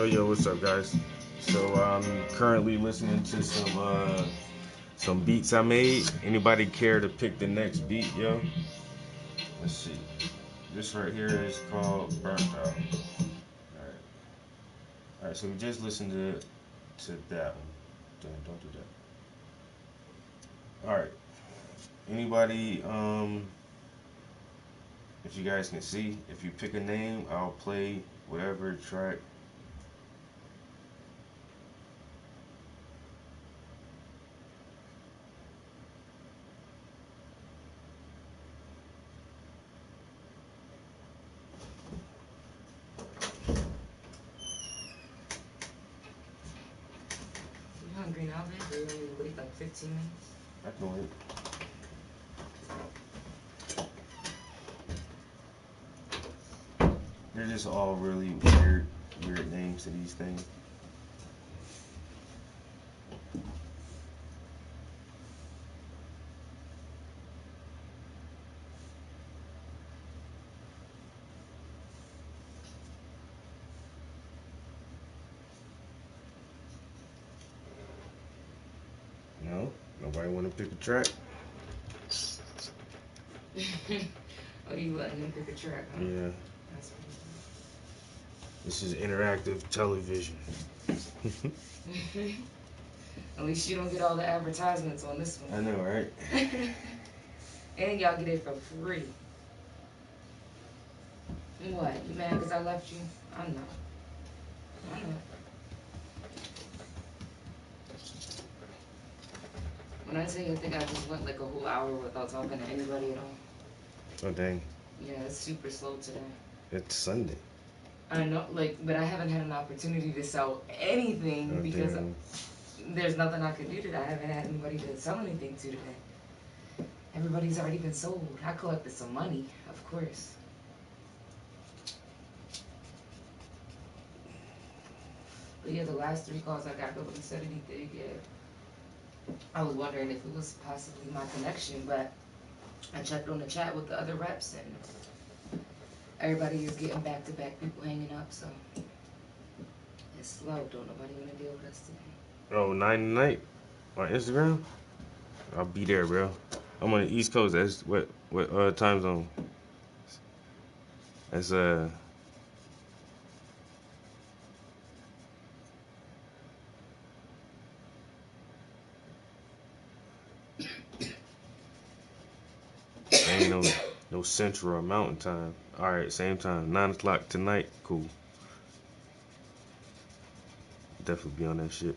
Yo, what's up, guys? So I'm currently listening to some beats I made. Anybody care to pick the next beat, yo? Let's see. This right here is called Burnt Out. Alright. Alright, so we just listened to that one. Don't do that. Alright. Anybody, if you guys can see, if you pick a name, I'll play whatever track.
You hungry now, babe? Or you want me to wait like 15 minutes?
I can wait. They're just all really weird names to these things. No? Nobody want to pick a track?
Oh, you letting him pick a track, huh?
Yeah.
That's what
This is interactive television.
At least you don't get all the advertisements on this
I
one.
know, right?
And y'all get it for free. What? You mad because I left you? I'm not. I'm not. When I tell you, I think I just went like a whole hour without talking to anybody at all.
Oh, dang.
Yeah, it's super slow today.
It's Sunday.
I know, like, but I haven't had an opportunity to sell anything
Oh,
because
damn.
there's nothing I can do today. I haven't had anybody to sell anything to today. Everybody's already been sold. I collected some money, of course. But yeah, the last 3 calls I got, nobody said anything yet. I was wondering if it was possibly my connection, but I checked on the chat with the other reps and everybody is getting back-to-back people hanging up, so it's slow. Don't nobody want to deal with us today.
Oh, 9 tonight on Instagram? I'll be there, bro. I'm on the East Coast. That's what time zone? That's ain't no Central or Mountain time. All right, same time, 9 o'clock tonight. Cool. Definitely be on that shit.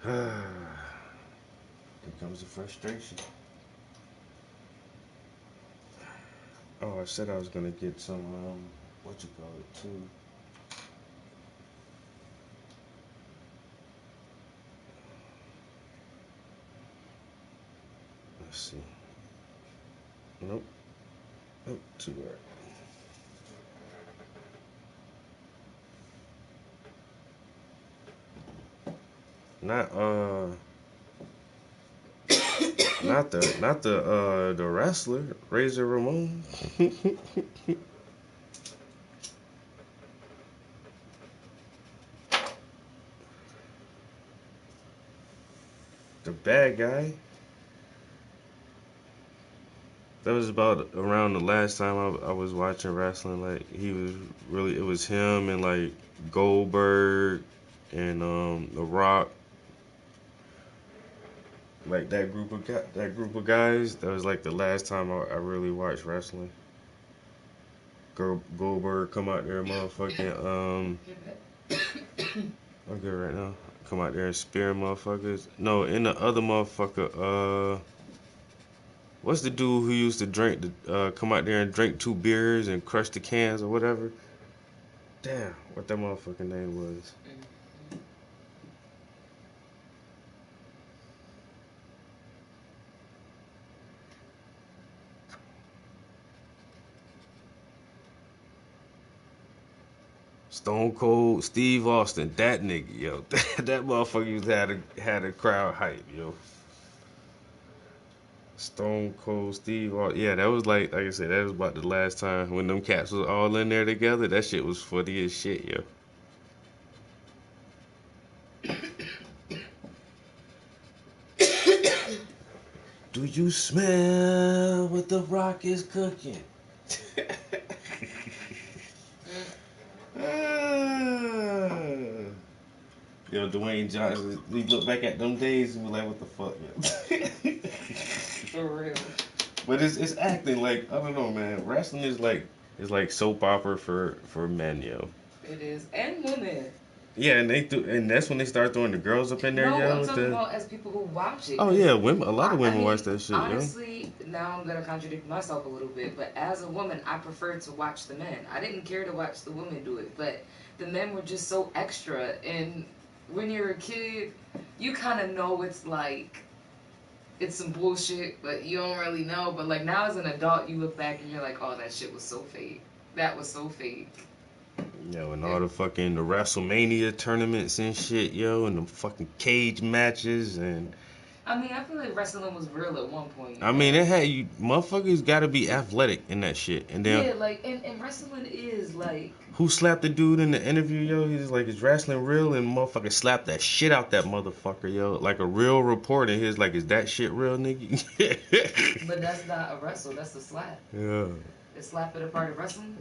Here comes the frustration. Oh, I said I was gonna get some what you call it too. Let's see. Nope. Nope. Too hard. Not the wrestler Razor Ramon. The bad guy. That was about around the last time I was watching wrestling. Like it was him and like Goldberg and The Rock. Like that group of guys. That was like the last time I really watched wrestling. Goldberg come out there, motherfucking I'm good right now. Come out there and spear motherfuckers. No, and the other motherfucker, what's the dude who used to come out there and drink 2 beers and crush the cans or whatever? Damn, what that motherfucking name was. Stone Cold Steve Austin, that nigga, yo, that motherfucker used to had a crowd hype, yo. Stone Cold Steve Austin, yeah, that was like I said, that was about the last time when them cats was all in there together. That shit was funny as shit, yo. Do you smell what the Rock is cooking? Yo, Dwayne Johnson, we look back at them days and be like, what the fuck, yo?
For real.
But it's acting like, I don't know, man. Wrestling is like soap opera for men, yo.
It is. And women.
Yeah, and that's when they start throwing the girls up in there,
No,
yo.
I'm
with
talking
the...
about as people who watch it.
Oh
'cause
yeah, women. A lot of women
I mean,
watch that shit, yo.
honestly, now I'm gonna contradict myself a little bit, but as a woman, I preferred to watch the men. I didn't care to watch the women do it, but the men were just so extra. And when you're a kid, you kind of know it's like it's some bullshit, but you don't really know. But like now as an adult, you look back and you're like, oh, that shit was so fake. That was so fake.
Yo, and all the fucking the WrestleMania tournaments and shit, yo, and the fucking cage matches and.
I mean, I feel like wrestling was real at one point.
I mean, it had you motherfuckers got to be athletic in that shit. And then
Yeah, like and wrestling is like.
who slapped the dude in the interview, yo? He's like, is wrestling real? And motherfucker slapped that shit out that motherfucker, yo, like a real reporter. He's like, is that shit real, nigga?
But that's not a wrestle. That's a slap.
Yeah.
Is slap it a part of wrestling?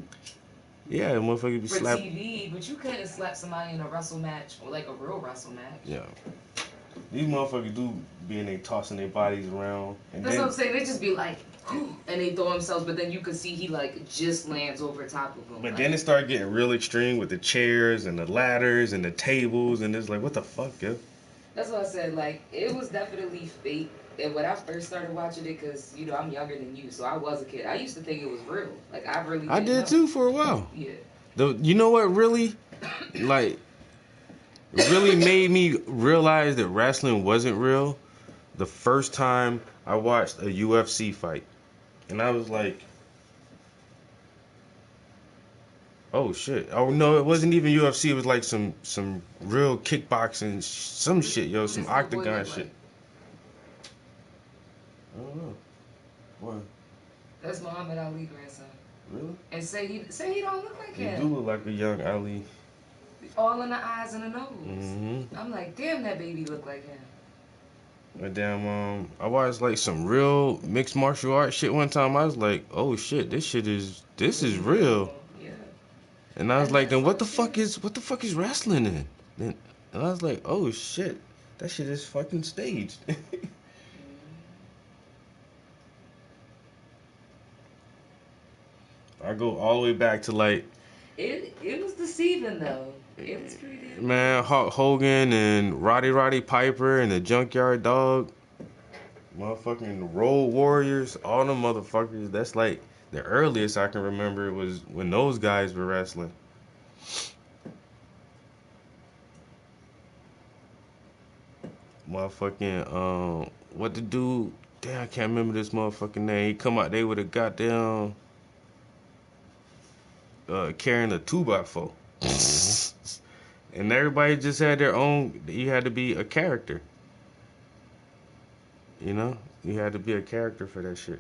Yeah, motherfucker be
For
slapped.
TV, but you couldn't slap somebody in a wrestle match or like a real wrestle match.
Yeah. These motherfuckers do be in they tossing their bodies around. And
That's
then,
what I'm saying. They just be like, and they throw themselves, but then you can see he like just lands over top of them.
but
like,
then it started getting real extreme with the chairs and the ladders and the tables, and it's like, what the fuck, yo?
That's what I said. Like it was definitely fake. And when I first started watching it, because you know I'm younger than you, so I was a kid. I used to think it was real. Like I really.
I
didn't
did
know.
too for a while.
Yeah.
You know what really, like, really made me realize that wrestling wasn't real? The first time I watched a UFC fight. And I was like, oh shit. Oh no, it wasn't even UFC. It was like some real kickboxing, some shit, yo, some
This little boy
octagon
look
shit.
like-
I don't know. What?
That's Muhammad Ali grandson.
Really?
And say he don't look like
You
him.
do look like a young Ali.
All in the eyes and the nose.
Mm-hmm.
I'm like, damn, that baby look like him.
But damn, I watched like some real mixed martial arts shit one time. I was like, oh shit, this is real.
Yeah.
And I was
And
like, then
that's
what the
so
fuck is wrestling in? Then and I was like, oh shit, that shit is fucking staged. I go all the way back to like,
It was deceiving though. It was pretty damn.
man, Hulk Hogan and Roddy Piper and the Junkyard Dog, motherfucking Road Warriors, all them motherfuckers. That's like the earliest I can remember was when those guys were wrestling. Motherfucking what the dude? Damn, I can't remember this motherfucking name. He come out there with a goddamn carrying a 2x4. And everybody just had their own. You had to be a character. You know, you had to be a character for that shit.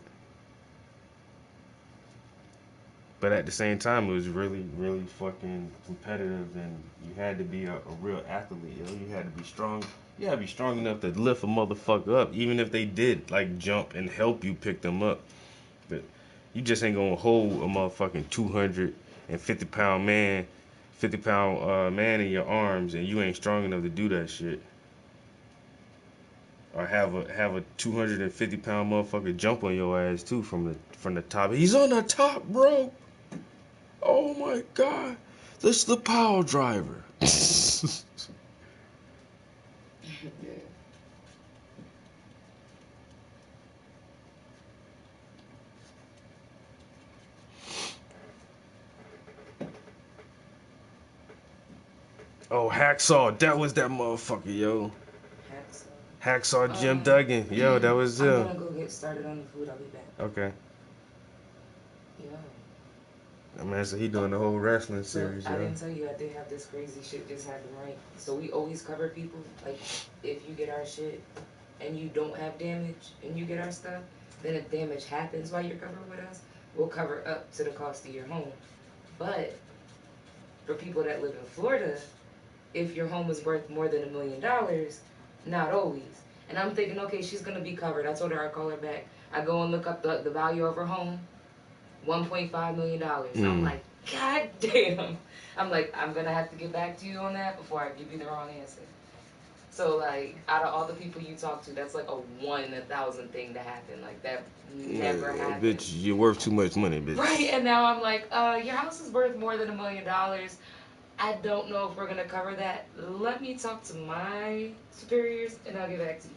But at the same time, it was really, really fucking competitive, and you had to be a real athlete. You know? You had to be strong. You had to be strong enough to lift a motherfucker up, even if they did like jump and help you pick them up. But you just ain't gonna hold a motherfucking 250-pound man, 50-pound man in your arms, and you ain't strong enough to do that shit. Or have a 250-pound motherfucker jump on your ass too from the top. He's on the top, bro. Oh my god, this is the power driver. Oh, Hacksaw, that was that motherfucker, yo. Hacksaw Jim Duggan, yo, that was
I'm
him.
gonna go get started on the food. I'll be back.
Okay.
Yeah.
That man said he doing the whole wrestling
So
series,
I
yo.
didn't tell you I did have this crazy shit just happen, right? So we always cover people. Like, if you get our shit and you don't have damage and you get our stuff, then if damage happens while you're covered with us, we'll cover up to the cost of your home. But for people that live in Florida, if your home is worth more than $1 million, not always. And I'm thinking, okay, she's gonna be covered. I told her I'd call her back. I go and look up the value of her home, $1.5 million. I'm like, God damn. I'm like, I'm gonna have to get back to you on that before I give you the wrong answer. So like, out of all the people you talk to, that's like a 1 in 1,000 thing to happen. Like that never happened.
Bitch, you're worth too much money, bitch.
Right, and now I'm like, your house is worth more than $1 million. I don't know if we're gonna cover that. Let me talk to my superiors and I'll get back to you.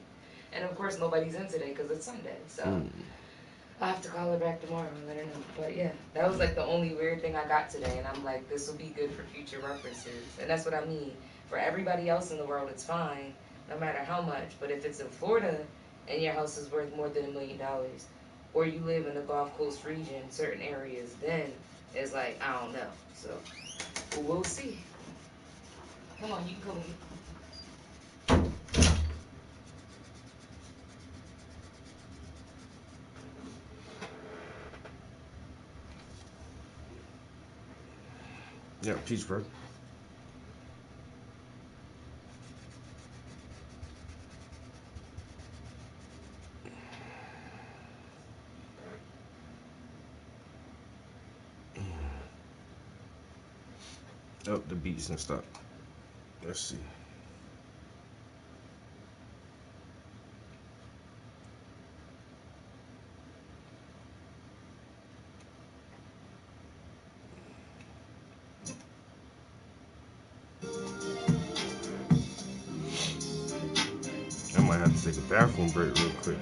And of course, nobody's in today because it's Sunday, so I'll have to call her back tomorrow and let her know. But yeah, that was like the only weird thing I got today, and I'm like, this will be good for future references. And that's what I mean. For everybody else in the world, it's fine, no matter how much. But if it's in Florida and your house is worth more than $1 million, or you live in the Gulf Coast region, certain areas, then it's like, I don't know. So we'll see. Come on, you can come with me.
Yeah, Peachburg. Oh, the beats and stuff. Let's see. I might have to take a bathroom break real quick.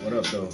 What up, though?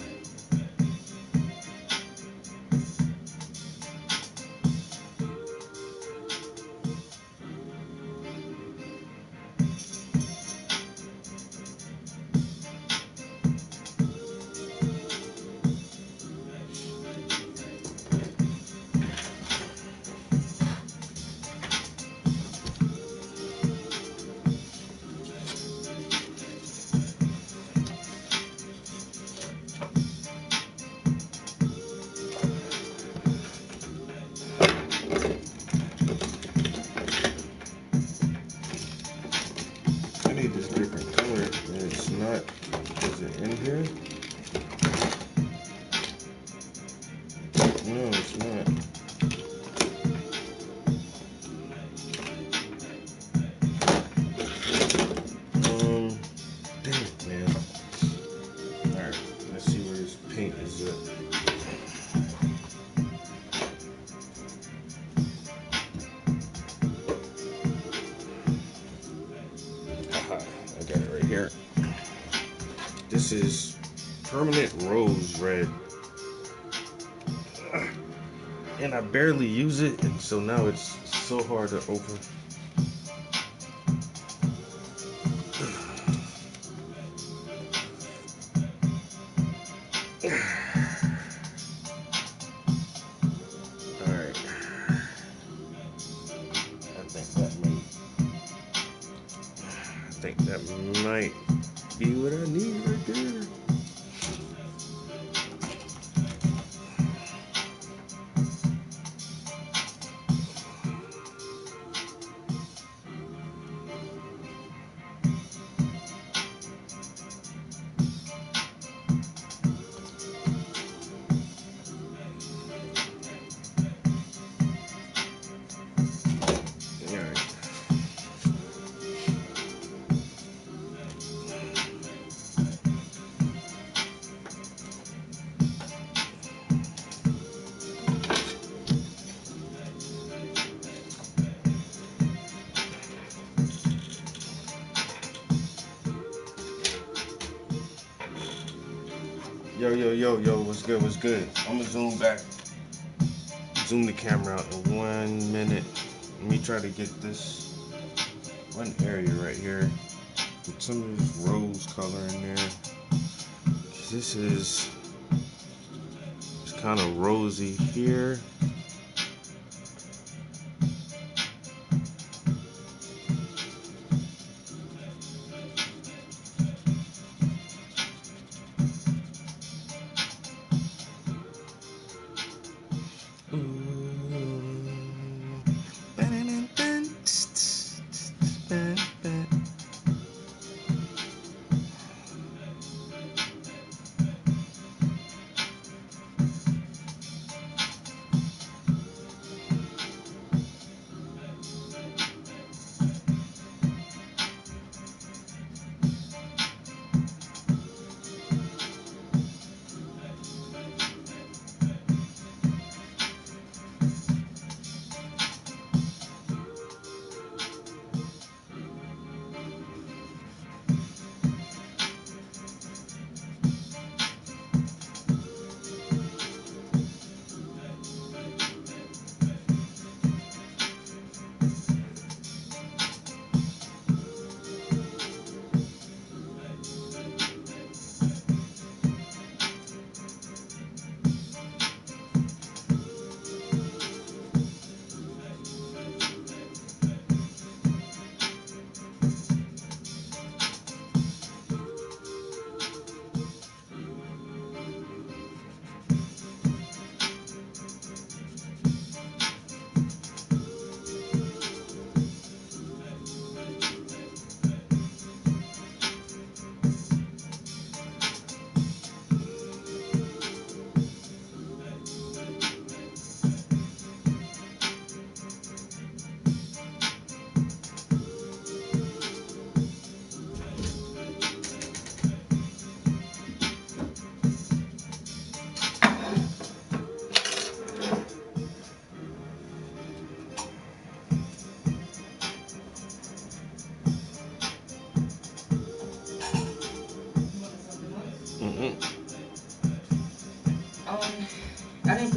I need this different color, and it's not. Is it in here? No, it's not. Damn it, man. Alright, let's see where this paint is at. Aha, I got it right here. This is Permanent Rose Red. And I barely use it, and so now it's so hard to open. Alright. I think that might be what I need right there. Yo, what's good, what's good? I'm gonna zoom the camera out in 1 minute. Let me try to get this one area right here. Put some of this rose color in there. This is, it's kind of rosy here.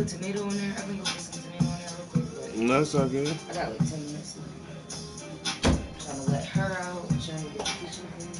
put tomato in there? I can go put some tomato in there real quick, but
No, it's all good.
I got like 10 minutes left. Trying to let her out, trying to get the kitchen clean.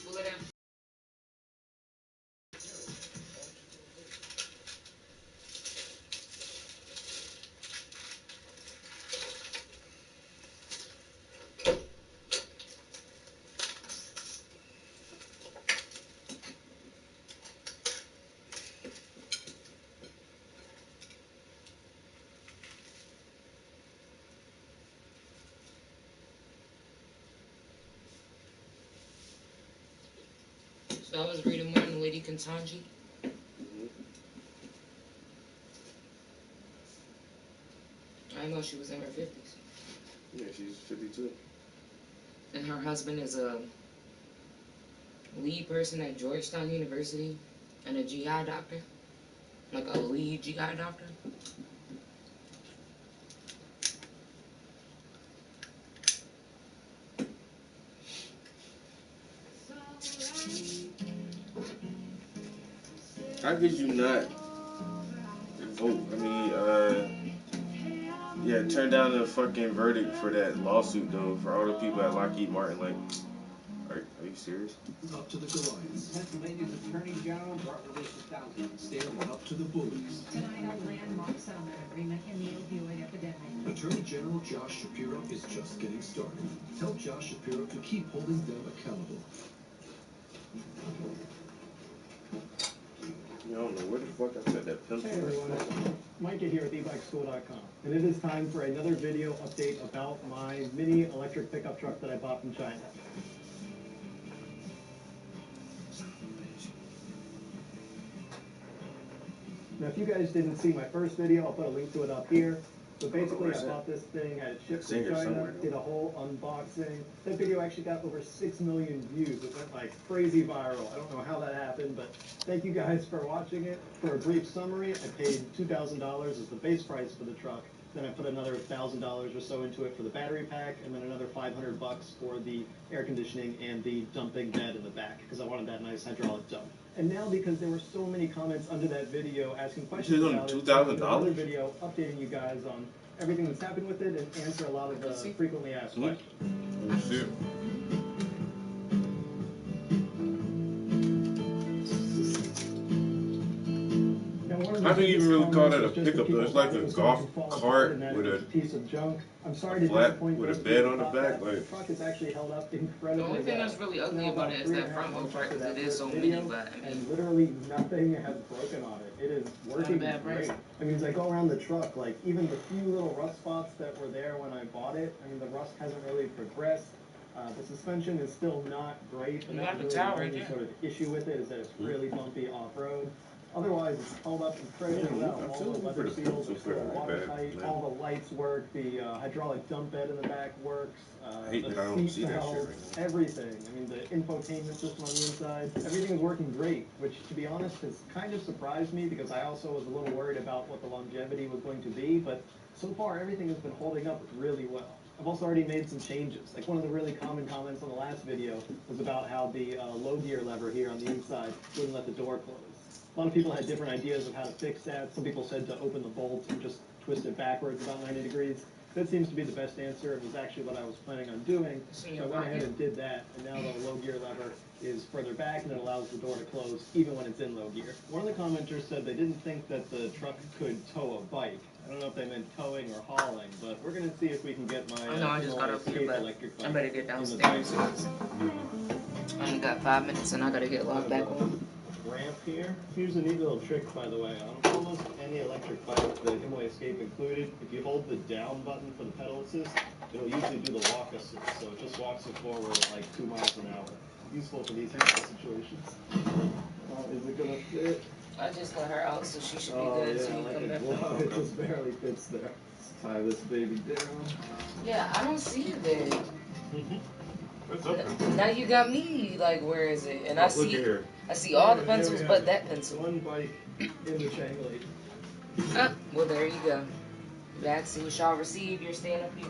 Pull it in. So I was reading one, Lady Kentanji. I know she was in her 50s.
Yeah, she's 52.
And her husband is a lead person at Georgetown University and a GI doctor. Like a lead GI doctor.
How could you not vote? I mean, yeah, turn down the fucking verdict for that lawsuit though, for all the people at Lockheed Martin. Like, are you serious?
Up to the Goliaths. Pennsylvania's Attorney General brought releases thousands standing up to the bullies.
Tonight, a landmark settlement agreement in the opioid epidemic.
Attorney General Josh Shapiro is just getting started. Tell Josh Shapiro to keep holding them accountable.
I don't know where the fuck I said that pencil.
Hey everyone, Mike here with ebikeschool.com, and it is time for another video update about my mini electric pickup truck that I bought from China. Now if you guys didn't see my first video, I'll put a link to it up here. So basically I bought this thing, had it shipped from China, did a whole unboxing. That video actually got over 6 million views. It went like crazy viral. I don't know how that happened, but thank you guys for watching it. For a brief summary, I paid $2,000 as the base price for the truck. Then I put another $1,000 or so into it for the battery pack, and then another $500 for the air conditioning and the dumping bed in the back, because I wanted that nice hydraulic dump. And now, because there were so many comments under that video asking questions about it, I did another video updating you guys on everything that's happened with it and answer a lot of the frequently asked questions.
Oh shit. How do you even really call that a pickup though? It's like a golf cart with a
piece of junk. I'm sorry to
flat
disappoint
with a
those
bed
people
on the
who
back.
thought that.
Like,
The truck is actually held up incredibly
The only thing
well.
that's really
It's
ugly
now
about it is that
3.5
front wheel
months
part
after
because
that
it is so
first
mini,
video,
but I mean,
and literally nothing has broken on it. It is working
bad
great.
price.
I mean, as I go around the truck, like even the few little rust spots that were there when I bought it, I mean, the rust hasn't really progressed. The suspension is still not great, but
You
that's
got the
really
towel
the
right
only
there.
sort of issue with it is that it's really bumpy off-road. Otherwise, it's held up incredibly well.
I'm
All
still
the
looking for
leather
the
seals are
pencil
still
for my bag,
watertight.
man.
All the lights work. The hydraulic dump bed in the back works.
I hate
The
that I don't
seat
see that shit
belts,
right now.
everything. I mean, the infotainment system on the inside, everything is working great, which, to be honest, has kind of surprised me because I also was a little worried about what the longevity was going to be, but so far everything has been holding up really well. I've also already made some changes. Like one of the really common comments on the last video was about how the low gear lever here on the inside wouldn't let the door close. A lot of people had different ideas of how to fix that. Some people said to open the bolt and just twist it backwards about 90 degrees. That seems to be the best answer. It was actually what I was planning on doing. So I went ahead and did that, and now the low gear lever is further back and it allows the door to close even when it's in low gear. One of the commenters said they didn't think that the truck could tow a bike. I don't know if they meant towing or hauling, but we're going to see if we can get my
I know I just got up here, but
electric bike
I better get
in the
downstairs.
back.
I only got 5 minutes and I gotta get logged back on.
Ramp here. Here's a neat little trick, by the way. On almost any electric bike, the Imway Escape included, if you hold the down button for the pedal assist, it'll usually do the walk assist, so it just walks it forward at like 2 miles an hour. Useful for these kind of situations. Is it gonna fit?
I just let her out, so she should be
Oh
good
yeah,
until you
like
come
a
back.
glove. It just barely fits there. Let's tie this baby down.
Yeah, I don't see it there.
What's up?
Now you got me like, where is it? And
Oh,
I
look
see,
here.
I see all the
Here we
pencils
have
but that pencil.
one bike in the chain link.
Ah, well there you go. Vaccine shall receive. You're staying up here.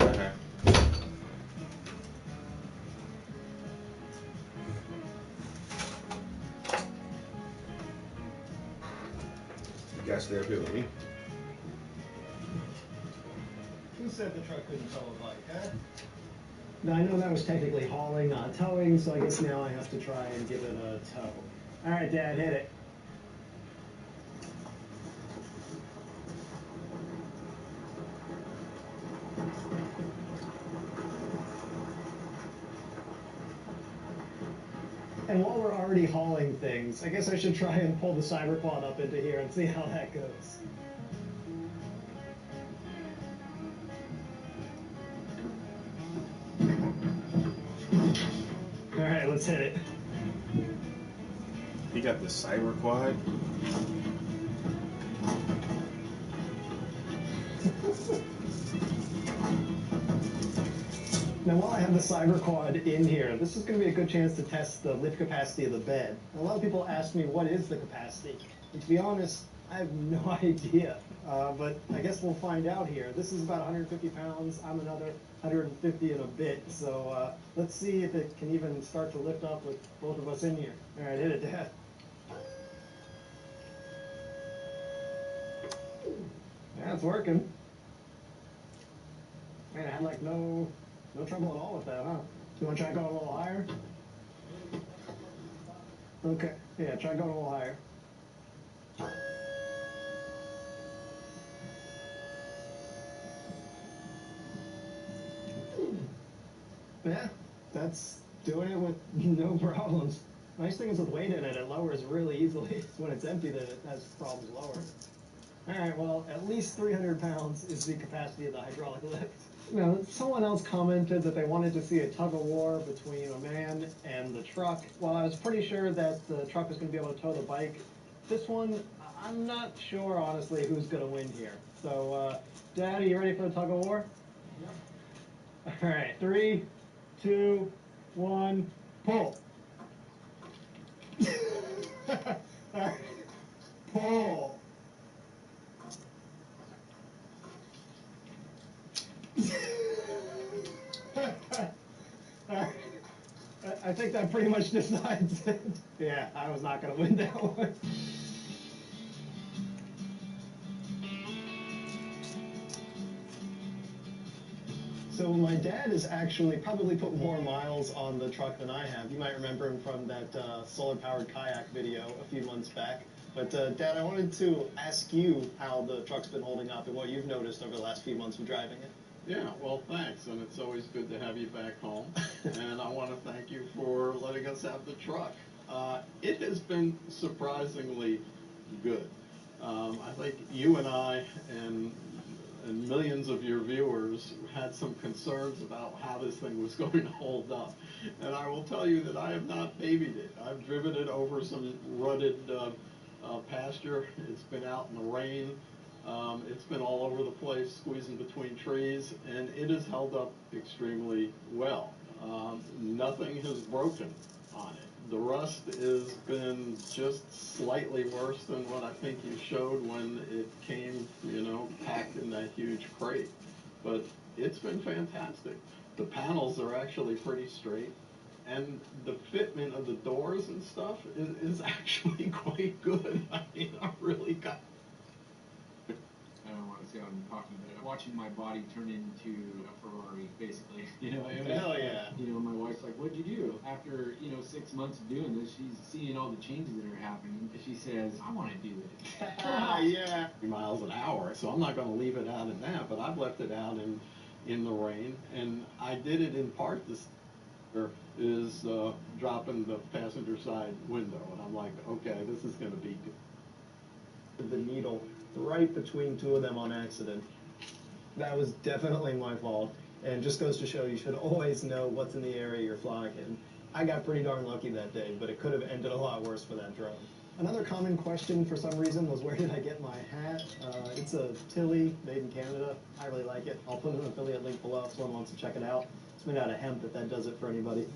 Okay. You gotta stay up here with me.
Who said the truck couldn't tow a bike, huh? Now, I know that was technically hauling, not towing, so I guess now I have to try and give it a tow. All right, Dad, hit it. And while we're already hauling things, I guess I should try and pull the Cyberquad up into here and see how that goes. All right, let's hit it.
You got the cyber quad.
Now, while I have the Cyberquad in here, this is going to be a good chance to test the lift capacity of the bed. A lot of people ask me, what is the capacity? And to be honest, I have no idea. But I guess we'll find out here. This is about 150 pounds. I'm another 150 and a bit. So let's see if it can even start to lift up with both of us in here. All right, hit it, Dad. Yeah, it's working. Man, I had like no trouble at all with that, huh? You want to try going a little higher? Okay, yeah, try going a little higher. Yeah, that's doing it with no problems. Nice thing is with weight in it, it lowers really easily. It's when it's empty that it has problems lowering. All right, well, at least 300 pounds is the capacity of the hydraulic lift. Now, someone else commented that they wanted to see a tug-of-war between a man and the truck. Well, I was pretty sure that the truck was going to be able to tow the bike. This one, I'm not sure, honestly, who's going to win here. So, Dad, are you ready for the tug-of-war? Yeah. All right, 3, 2, 1, pull. All right, pull. I think that pretty much decides it. Yeah, I was not going to win that one. So my dad has actually probably put more miles on the truck than I have. You might remember him from that solar-powered kayak video a few months back. But Dad, I wanted to ask you how the truck's been holding up and what you've noticed over the last few months of driving it.
Yeah, well, thanks, and it's always good to have you back home. And I want to thank you for letting us have the truck. It has been surprisingly good. I think you and I and millions of your viewers had some concerns about how this thing was going to hold up. And I will tell you that I have not babied it. I've driven it over some rutted pasture. It's been out in the rain. It's been all over the place, squeezing between trees, and it has held up extremely well. Nothing has broken on it. The rust has been just slightly worse than what I think you showed when it came, packed in that huge crate. But it's been fantastic. The panels are actually pretty straight. And the fitment of the doors and stuff is actually quite good. I mean, I really got...
I don't want to say what I'm talking about. Watching my body turn into a Ferrari, basically.
Hell yeah.
My wife's like, "What'd you do?" After 6 months of doing this, she's seeing all the changes that are happening. She says, "I want to do this."
Yeah. Miles an hour, so I'm not going to leave it out in that, but I've left it out in the rain, and I did it in part. This is dropping the passenger side window, and I'm like, okay, this is going to be good. The needle right between two of them on accident. That was definitely my fault, and just goes to show you should always know what's in the area you're flying in.
I got pretty darn lucky that day, but it could have ended a lot worse for that drone. Another common question for some reason was where did I get my hat? It's a Tilly made in Canada. I really like it. I'll put an affiliate link below if someone wants to check it out. It's made out of hemp if that does it for anybody.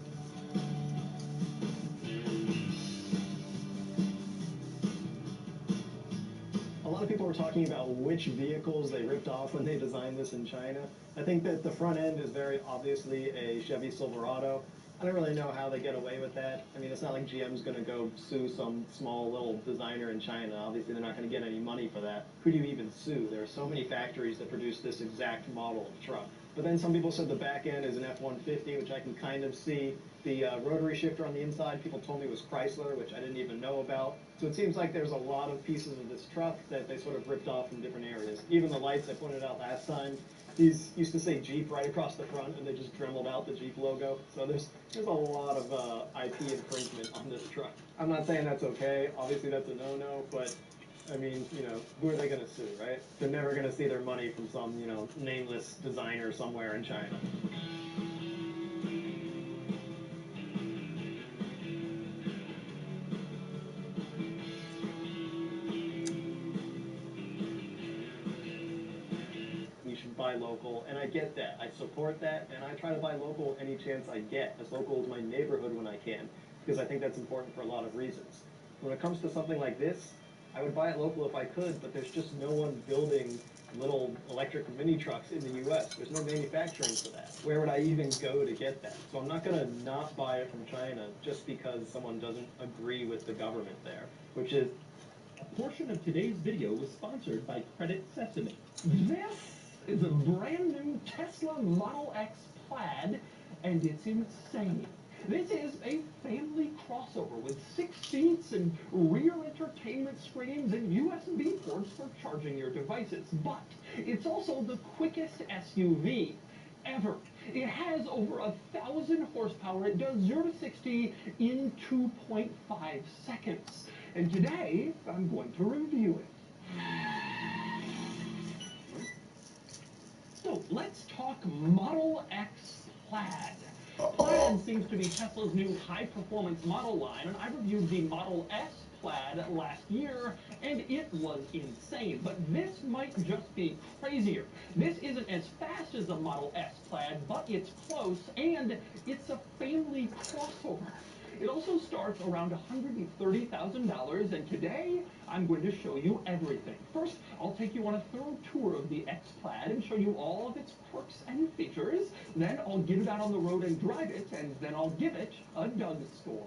A lot of people were talking about which vehicles they ripped off when they designed this in China. I think that the front end is very obviously a Chevy Silverado. I don't really know how they get away with that. I mean, it's not like GM's going to go sue some small little designer in China. Obviously, they're not going to get any money for that. Who do you even sue? There are so many factories that produce this exact model of truck. But then some people said the back end is an F-150, which I can kind of see. The rotary shifter on the inside, people told me was Chrysler, which I didn't even know about. So it seems like there's a lot of pieces of this truck that they sort of ripped off from different areas. Even the lights I pointed out last time, these used to say Jeep right across the front, and they just dremeled out the Jeep logo. So there's a lot of IP infringement on this truck. I'm not saying that's okay. Obviously, that's a no-no, but I mean, you know, who are they going to sue, right? They're never going to see their money from some, you know, nameless designer somewhere in China. You should buy local, and I get that. I support that, and I try to buy local any chance I get, as local as my neighborhood when I can, because I think that's important for a lot of reasons. When it comes to something like this, I would buy it local if I could, but there's just no one building little electric mini trucks in the U.S. There's no manufacturing for that. Where would I even go to get that? So I'm not going to not buy it from China just because someone doesn't agree with the government there, which is...
A portion of today's video was sponsored by Credit Sesame. This is a brand new Tesla Model X Plaid, and it's insane. This is a family crossover with 6 seats and rear entertainment screens and USB ports for charging your devices. But it's also the quickest SUV ever. It has over 1,000 horsepower. It does 0 to 60 in 2.5 seconds. And today, I'm going to review it. So, let's talk Model X Plaid. Plaid seems to be Tesla's new high-performance model line, and I reviewed the Model S Plaid last year, and it was insane. But this might just be crazier. This isn't as fast as the Model S Plaid, but it's close, and it's a family crossover. It also starts around $130,000, and today I'm going to show you everything. First, I'll take you on a thorough tour of the X Plaid and show you all of its perks and features. Then I'll get it out on the road and drive it, and then I'll give it a Doug score.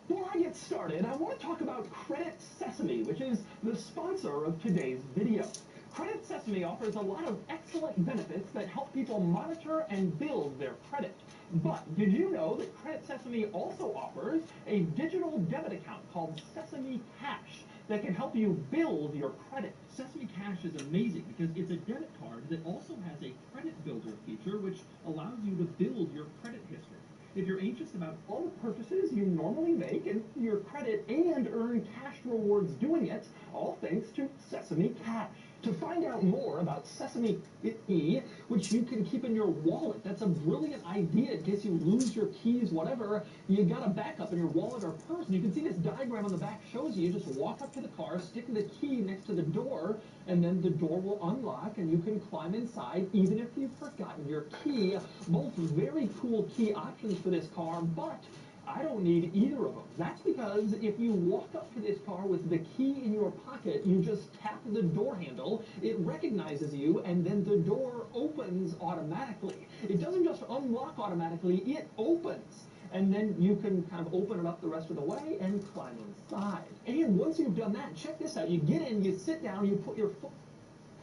Before I get started, I want to talk about Credit Sesame, which is the sponsor of today's video. Credit Sesame offers a lot of excellent benefits that help people monitor and build their credit. But did you know that Credit Sesame also offers a digital debit account called Sesame Cash that can help you build your credit? Sesame Cash is amazing because it's a debit card that also has a credit builder feature which allows you to build your credit history. If you're anxious about all the purchases you normally make and your credit and earn cash rewards doing it, all thanks to Sesame Cash. To find out more about Sesame E, which you can keep in your wallet, that's a brilliant idea in case you lose your keys, whatever, you got a backup in your wallet or purse, and you can see this diagram on the back shows you just walk up to the car, stick the key next to the door, and then the door will unlock and you can climb inside even if you've forgotten your key. Both very cool key options for this car, but I don't need either of them. That's because if you walk up to this car with the key in your pocket, you just tap the door handle, it recognizes you, and then the door opens automatically. It doesn't just unlock automatically, it opens. And then you can kind of open it up the rest of the way and climb inside. And once you've done that, check this out. You get in, you sit down, you put your foot...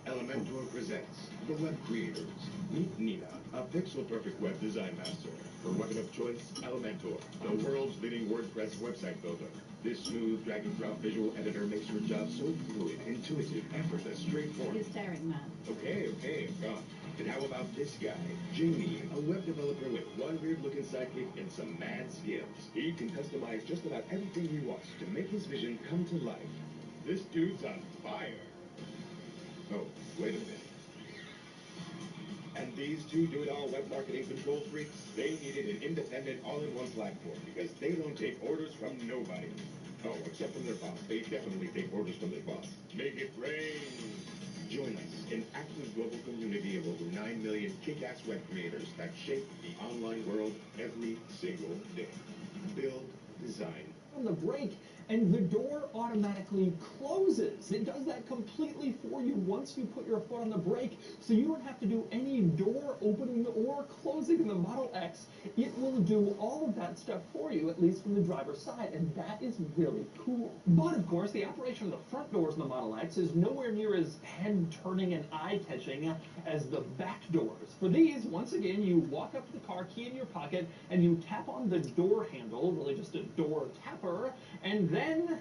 Elementor presents The Web Creators. Meet Nina, a pixel-perfect web design master. Her weapon of choice, Elementor, the world's leading WordPress website builder. This smooth, drag-and-drop visual editor makes her job so fluid, intuitive, effortless, straightforward.
You're staring, man.
Okay, I'm gone. And how about this guy, Jamie, a web developer with one weird-looking sidekick and some mad skills. He can customize just about everything he wants to make his vision come to life. This dude's on fire. Oh, wait a minute. And these two do-it-all web marketing control freaks, they needed an independent all-in-one platform because they don't take orders from nobody. Oh, except from their boss. They definitely take orders from their boss. Make it rain. Join us in active global community of over 9 million kick-ass web creators that shape the online world every single day. Build, design,
on the brake, and the door automatically closes. It does that completely for you once you put your foot on the brake, so you don't have to do any door opening or closing in the Model X. It will do all of that stuff for you, at least from the driver's side, and that is really cool. But of course, the operation of the front doors in the Model X is nowhere near as head-turning and eye-catching as the back doors. For these, once again, you walk up to the car, key in your pocket, and you tap on the door handle, really just a door tapper, and then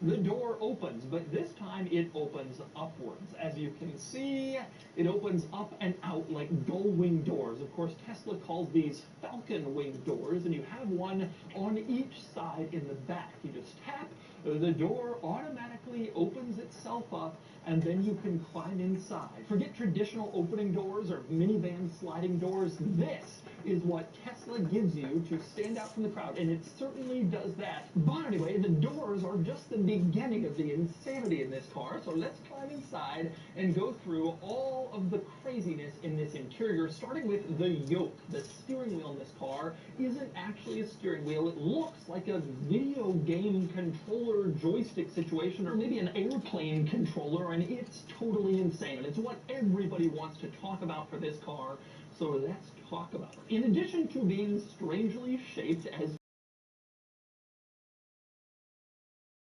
the door opens, but this time it opens upwards. As you can see, it opens up and out like gull-wing doors. Of course, Tesla calls these falcon-wing doors, and you have one on each side in the back. You just tap, the door automatically opens itself up, and then you can climb inside. Forget traditional opening doors or minivan sliding doors. This is what Tesla gives you to stand out from the crowd, and it certainly does that. But anyway, the doors are just the beginning of the insanity in this car, so let's climb inside and go through all of the craziness in this interior, starting with the yoke. The steering wheel in this car isn't actually a steering wheel. It looks like a video game controller joystick situation, or maybe an airplane controller, and it's totally insane, and it's what everybody wants to talk about for this car, so let's talk about it. In addition to being strangely shaped as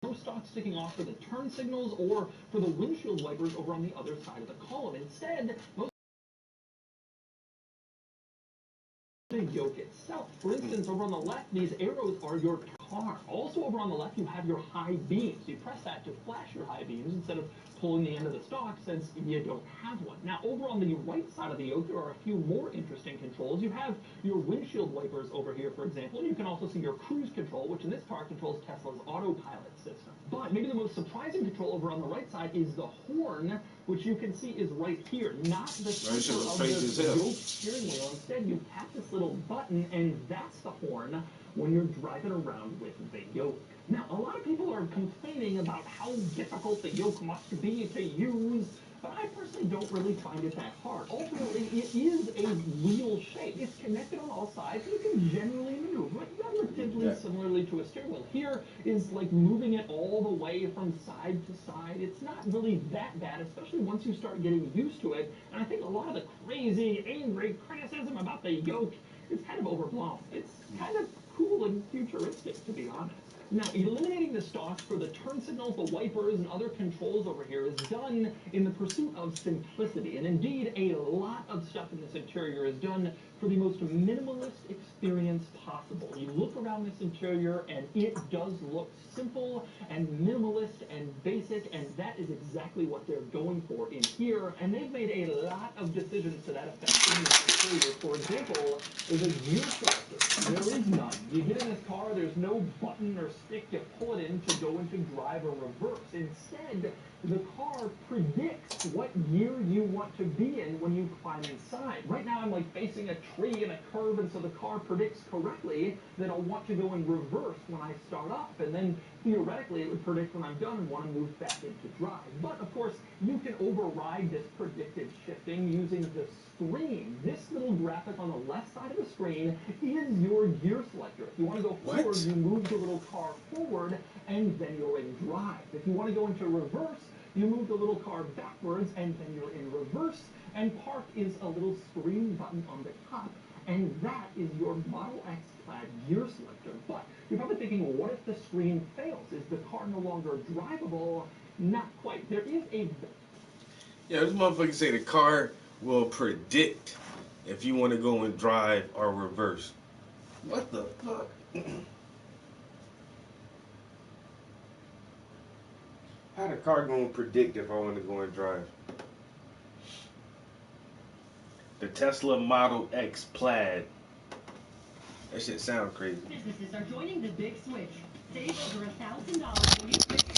no stock sticking off for the turn signals or for the windshield wipers over on the other side of the column. Instead, most the yoke itself. For instance, over on the left, these arrows are your car. Also over on the left, you have your high beams. You press that to flash your high beams instead of pulling the end of the stock, since you don't have one. Now, over on the right side of the yoke, there are a few more interesting controls. You have your windshield wipers over here, for example, and you can also see your cruise control, which in this car controls Tesla's autopilot system. But maybe the most surprising control over on the right side is the horn, which you can see is right here, not the center of the yoke steering wheel. Instead, you tap this little button, and that's the horn when you're driving around with the yoke. Now, a lot of people are complaining about how difficult the yoke must be to use, but I personally don't really find it that hard. Ultimately, it is a wheel shape. It's connected on all sides, and you can generally maneuver it relatively similarly to a steering wheel. Here is like moving it all the way from side to side. It's not really that bad, especially once you start getting used to it, and I think a lot of the crazy, angry criticism about the yoke is kind of overblown. It's kind of cool and futuristic, to be honest. Now, eliminating the stalks for the turn signals, the wipers, and other controls over here is done in the pursuit of simplicity. And indeed, a lot of stuff in this interior is done for the most minimalist experience possible. You look around this interior, and it does look simple and minimalist and basic, and that is exactly what they're going for in here. And they've made a lot of decisions to that effect in this interior. For example, the gear selector. There is none. You get in this car, there's no button or stick to pull it in to go into drive or reverse. Instead, the car predicts what gear you want to be in when you climb inside. Right now I'm like facing a tree and a curve, and so the car predicts correctly that I'll want to go in reverse when I start up, and then theoretically it would predict when I'm done and want to move back into drive. But of course, you can override this predicted shifting using the screen. This little graphic on the left side of the screen is your gear selector. If you want to go forward, you move the little car forward, and then you're in drive. If you want to go into reverse, you move the little car backwards, and then you're in reverse. And park is a little screen button on the top, and that is your Model X Plaid gear selector. But you're probably thinking, well, what if the screen fails? Is the car no longer drivable? Not quite. There is a...
Yeah, this motherfucker say the car will predict if you want to go and drive or reverse. What the fuck? How the car gonna predict if I want to go and drive? The Tesla Model X Plaid. That shit sounds crazy.
Businesses are joining the big switch. Save over $1,000 when you switch to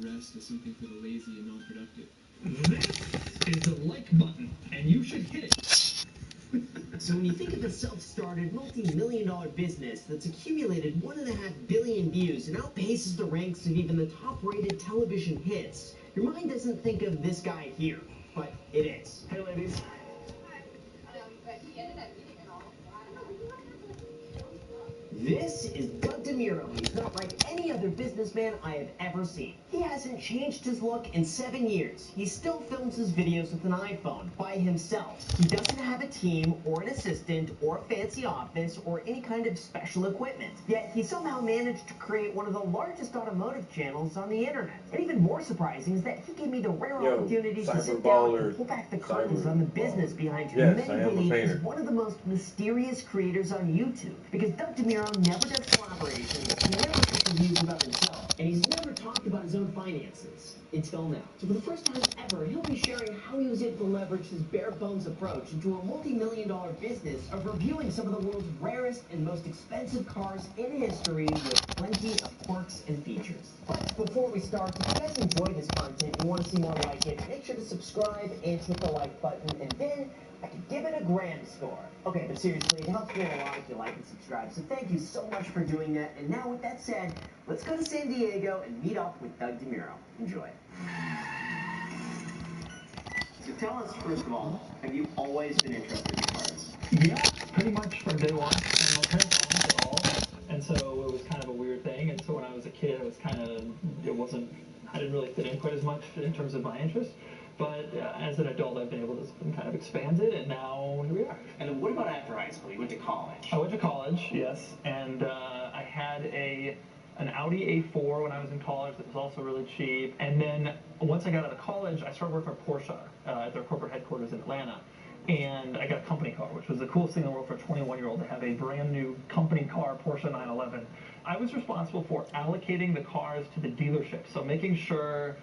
Rest is something for the lazy and non-productive. This is the like button, and you should hit it.
So when you think of a self-started, multi-million-dollar business that's accumulated 1.5 billion views and outpaces the ranks of even the top-rated television hits, your mind doesn't think of this guy here, but it is. Hey, ladies. This is Doug DeMuro. He's not like any other businessman I have ever seen. He hasn't changed his look in 7 years. He still films his videos with an iPhone by himself. He doesn't have a team or an assistant or a fancy office or any kind of special equipment. Yet he somehow managed to create one of the largest automotive channels on the internet. And even more surprising is that he gave me the rare opportunity to sit down and pull back the curtains on the business behind who many believe is one of the most mysterious creators on YouTube. Because Doug DeMuro never does collaborations, he never makes reviews about himself, and he's never talked about his own finances. Until now. So for the first time ever, he'll be sharing how he was able to leverage his bare-bones approach into a multi-million-dollar business of reviewing some of the world's rarest and most expensive cars in history with plenty of quirks and features. But before we start, if you guys enjoy this content and want to see more like it, make sure to subscribe and hit the like button, and then I can give it a grand score. Okay, but seriously, it helps me a lot if you like and subscribe, so thank you so much for doing that. And now, with that said, let's go to San Diego and meet up with Doug DeMuro. Enjoy. So tell us, first of all, have you always been interested in cars?
Yeah, pretty much from day one. And my parents owned it all, and so it was kind of a weird thing. And so when I was a kid, it was kind of, I didn't really fit in quite as much in terms of my interest. But as an adult, I've been able to kind of expand it, and now here we are.
And then what about after high school? You went to college.
I went to college, yes, and I had an Audi A4 when I was in college that was also really cheap. And then once I got out of college, I started working for Porsche at their corporate headquarters in Atlanta. And I got a company car, which was the coolest thing in the world for a 21-year-old to have a brand new company car, Porsche 911. I was responsible for allocating the cars to the dealership, so making sure,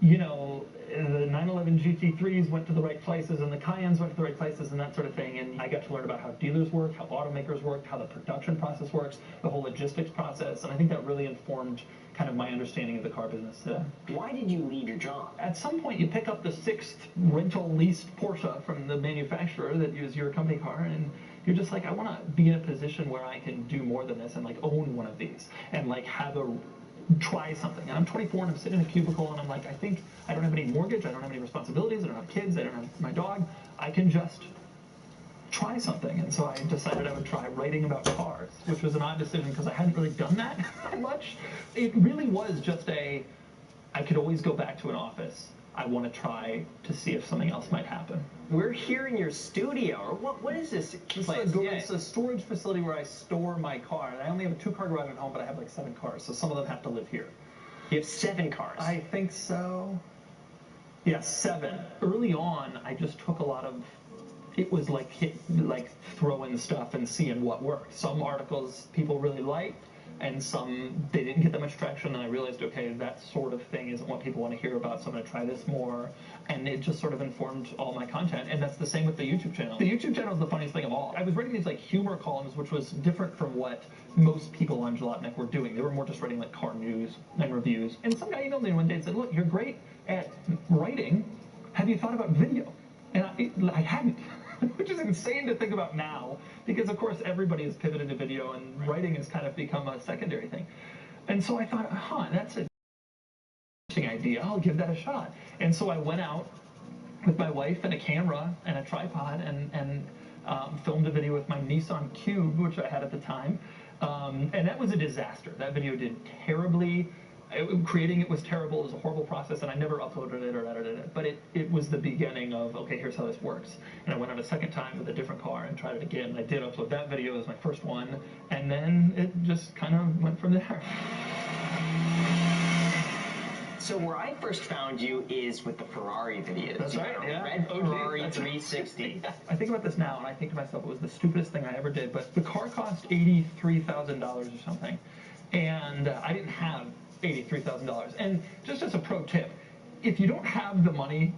you know, the 911 GT3s went to the right places and the Cayennes went to the right places and that sort of thing. And I got to learn about how dealers work, how automakers work, how the production process works, the whole logistics process. And I think that really informed kind of my understanding of the car business today.
Why did you leave your job?
At some point, you pick up the 6th rental leased Porsche from the manufacturer that is your company car, and you're just like, I want to be in a position where I can do more than this and like own one of these and like have a try something. And I'm 24 and I'm sitting in a cubicle and I'm like, I think I don't have any mortgage, I don't have any responsibilities, I don't have kids, I don't have my dog, I can just try something. And so I decided I would try writing about cars, which was an odd decision because I hadn't really done that much. It really was just I could always go back to an office. I want to try to see if something else might happen.
We're here in your studio, or what is this place?
It's a storage facility where I store my car. I only have a 2-car garage at home, but I have like 7 cars, so some of them have to live here.
You have 7 cars?
I think so. Yeah, 7. Early on, I just took a lot of, it was like throwing stuff and seeing what worked. Some articles people really liked, and some, they didn't get that much traction, and I realized, okay, that sort of thing isn't what people want to hear about, so I'm going to try this more, and it just sort of informed all my content, and that's the same with the YouTube channel. The YouTube channel is the funniest thing of all. I was writing these like humor columns, which was different from what most people on Jalopnik were doing. They were more just writing like car news and reviews, and some guy emailed me one day and said, look, you're great at writing, have you thought about video? And I hadn't. Which is insane to think about now, because of course everybody has pivoted to video and writing has kind of become a secondary thing. And so I thought, that's an interesting idea, I'll give that a shot. And so I went out with my wife and a camera and a tripod and filmed a video with my Nissan Cube, which I had at the time. And that was a disaster. That video did terribly. Creating it was terrible. It was a horrible process, and I never uploaded it or edited it. But it was the beginning of, okay, here's how this works. And I went out a second time with a different car and tried it again. And I did upload that video as my first one, and then it just kind of went from there.
So where I first found you is with the Ferrari videos.
That's right, yeah.
Red Ferrari 360.
I think about this now, and I think to myself, it was the stupidest thing I ever did. But the car cost $83,000 or something, and I didn't have $83,000. And just as a pro tip, if you don't have the money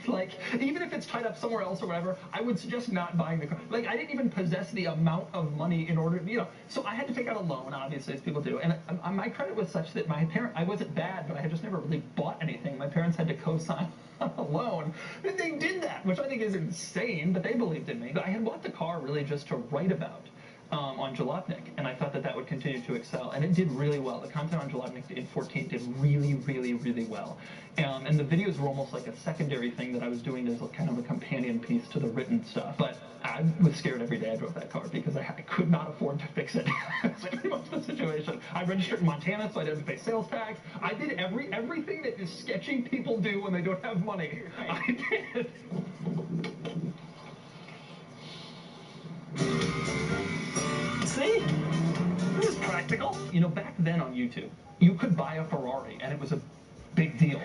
Like, even if it's tied up somewhere else or whatever, I would suggest not buying the car. Like, I didn't even possess the amount of money in order, so I had to take out a loan, obviously, as people do. And my credit was such that I wasn't bad, but I had just never really bought anything. My parents had to co-sign on a loan. And they did that, which I think is insane, but they believed in me. But I had bought the car really just to write about. On Jalopnik, and I thought that would continue to excel, and it did really well. The content on Jalopnik in 14 did really, really, really well, and the videos were almost like a secondary thing that I was doing as kind of a companion piece to the written stuff. But I was scared every day I drove that car because I could not afford to fix it. That's pretty much the situation. I registered in Montana, so I didn't pay sales tax. I did everything that is sketchy people do when they don't have money. I did. See? It was practical. Back then on YouTube, you could buy a Ferrari, and it was a big deal.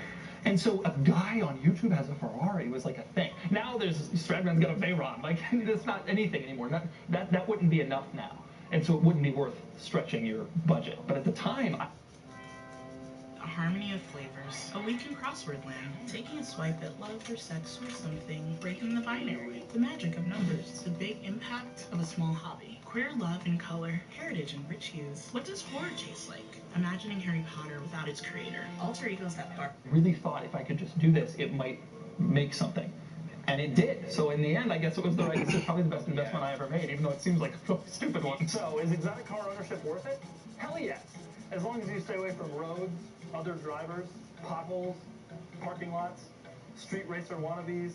And so a guy on YouTube has a Ferrari was like a thing. Now there's Stradman's got a Veyron. Like, that's not anything anymore. That wouldn't be enough now. And so it wouldn't be worth stretching your budget. But at the time,
A harmony of flavors, a weekend crossword land, taking a swipe at love or sex or something, breaking the binary, the magic of numbers, the big impact of a small hobby, queer love in color, heritage in rich hues. What does horror taste like? Imagining Harry Potter without its creator, alter egos that are.
Really thought if I could just do this, it might make something. And it did. So in the end, I guess it was the right, this is probably the best investment I ever made, even though it seems like a stupid one.
So, is exotic car ownership worth it? Hell yes. As long as you stay away from roads, other drivers, potholes, parking lots, street racer wannabes,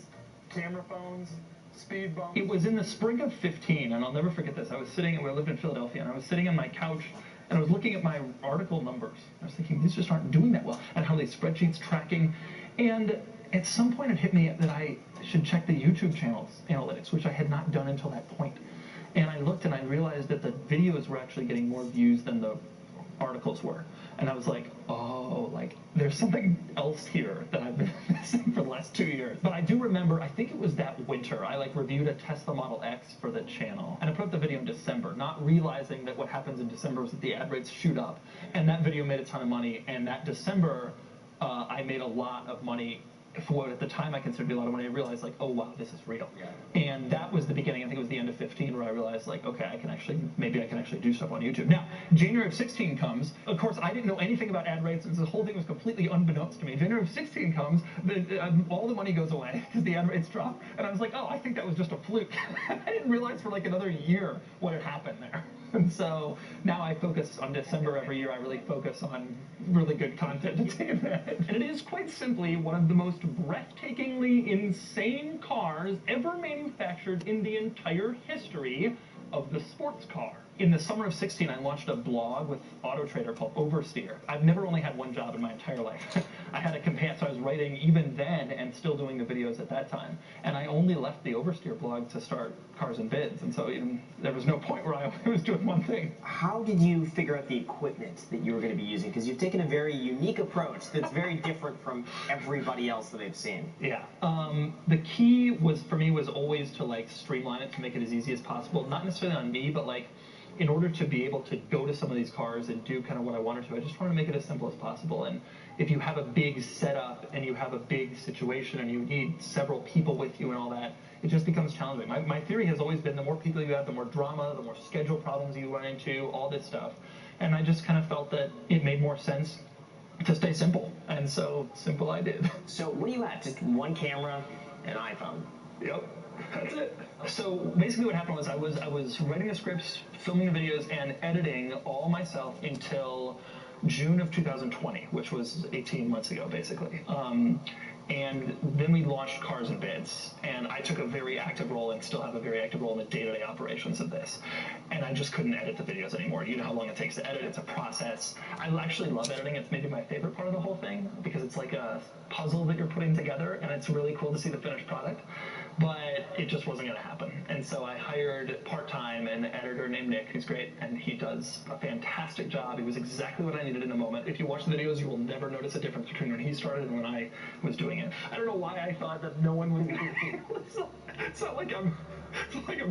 camera phones, speed bumps.
It was in the spring of 15, and I'll never forget this. I lived in Philadelphia, and I was sitting on my couch, and I was looking at my article numbers. I was thinking, these just aren't doing that well, and how these spreadsheets tracking. And at some point it hit me that I should check the YouTube channel's analytics, which I had not done until that point. And I looked and I realized that the videos were actually getting more views than the articles were. And I was like, oh, like, there's something else here that I've been missing for the last 2 years. But I do remember, I think it was that winter, I reviewed a Tesla Model X for the channel. And I put up the video in December, not realizing that what happens in December is that the ad rates shoot up. And that video made a ton of money. And that December, I made a lot of money. For what at the time I considered to be a lot of money, I realized, like, oh wow, this is real. Yeah. And that was the beginning. I think it was the end of 15 where I realized, like, okay, maybe I can actually do stuff on YouTube. Now, January of 16 comes. Of course, I didn't know anything about ad rates. The whole thing was completely unbeknownst to me. January of 16 comes, all the money goes away because the ad rates drop. And I was like, oh, I think that was just a fluke. I didn't realize for like another year what had happened there. And so now I focus on December every year. I really focus on really good content to take advantage. And it is quite simply one of the most breathtakingly insane cars ever manufactured in the entire history of the sports car. In the summer of 16, I launched a blog with Auto Trader called Oversteer. I've never only had one job in my entire life. I had a companion, so I was writing even then and still doing the videos at that time. And I only left the Oversteer blog to start Cars and Bids, and so there was no point where I was doing one thing.
How did you figure out the equipment that you were going to be using? Because you've taken a very unique approach that's very different from everybody else that I've seen.
Yeah. The key was, for me, was always to like streamline it to make it as easy as possible. Not necessarily on me, but like in order to be able to go to some of these cars and do kind of what I wanted to, I just wanted to make it as simple as possible. And if you have a big setup and you have a big situation and you need several people with you and all that, it just becomes challenging. My theory has always been the more people you have, the more drama, the more schedule problems you run into, all this stuff. And I just kind of felt that it made more sense to stay simple. And so simple I did.
So what do you have? Just one camera, an iPhone?
Yep. That's it. So basically what happened was I was writing the scripts, filming the videos, and editing all myself until June of 2020, which was 18 months ago, basically. And then we launched Cars and Bids, and I took a very active role and still have a very active role in the day-to-day operations of this. And I just couldn't edit the videos anymore. You know how long it takes to edit. It's a process. I actually love editing. It's maybe my favorite part of the whole thing because it's like a puzzle that you're putting together, and it's really cool to see the finished product. But it just wasn't going to happen. And so I hired part-time an editor named Nick, who's great, and he does a fantastic job. He was exactly what I needed in the moment. If you watch the videos, you will never notice a difference between when he started and when I was doing it. I don't know why I thought that no one would It's not like I'm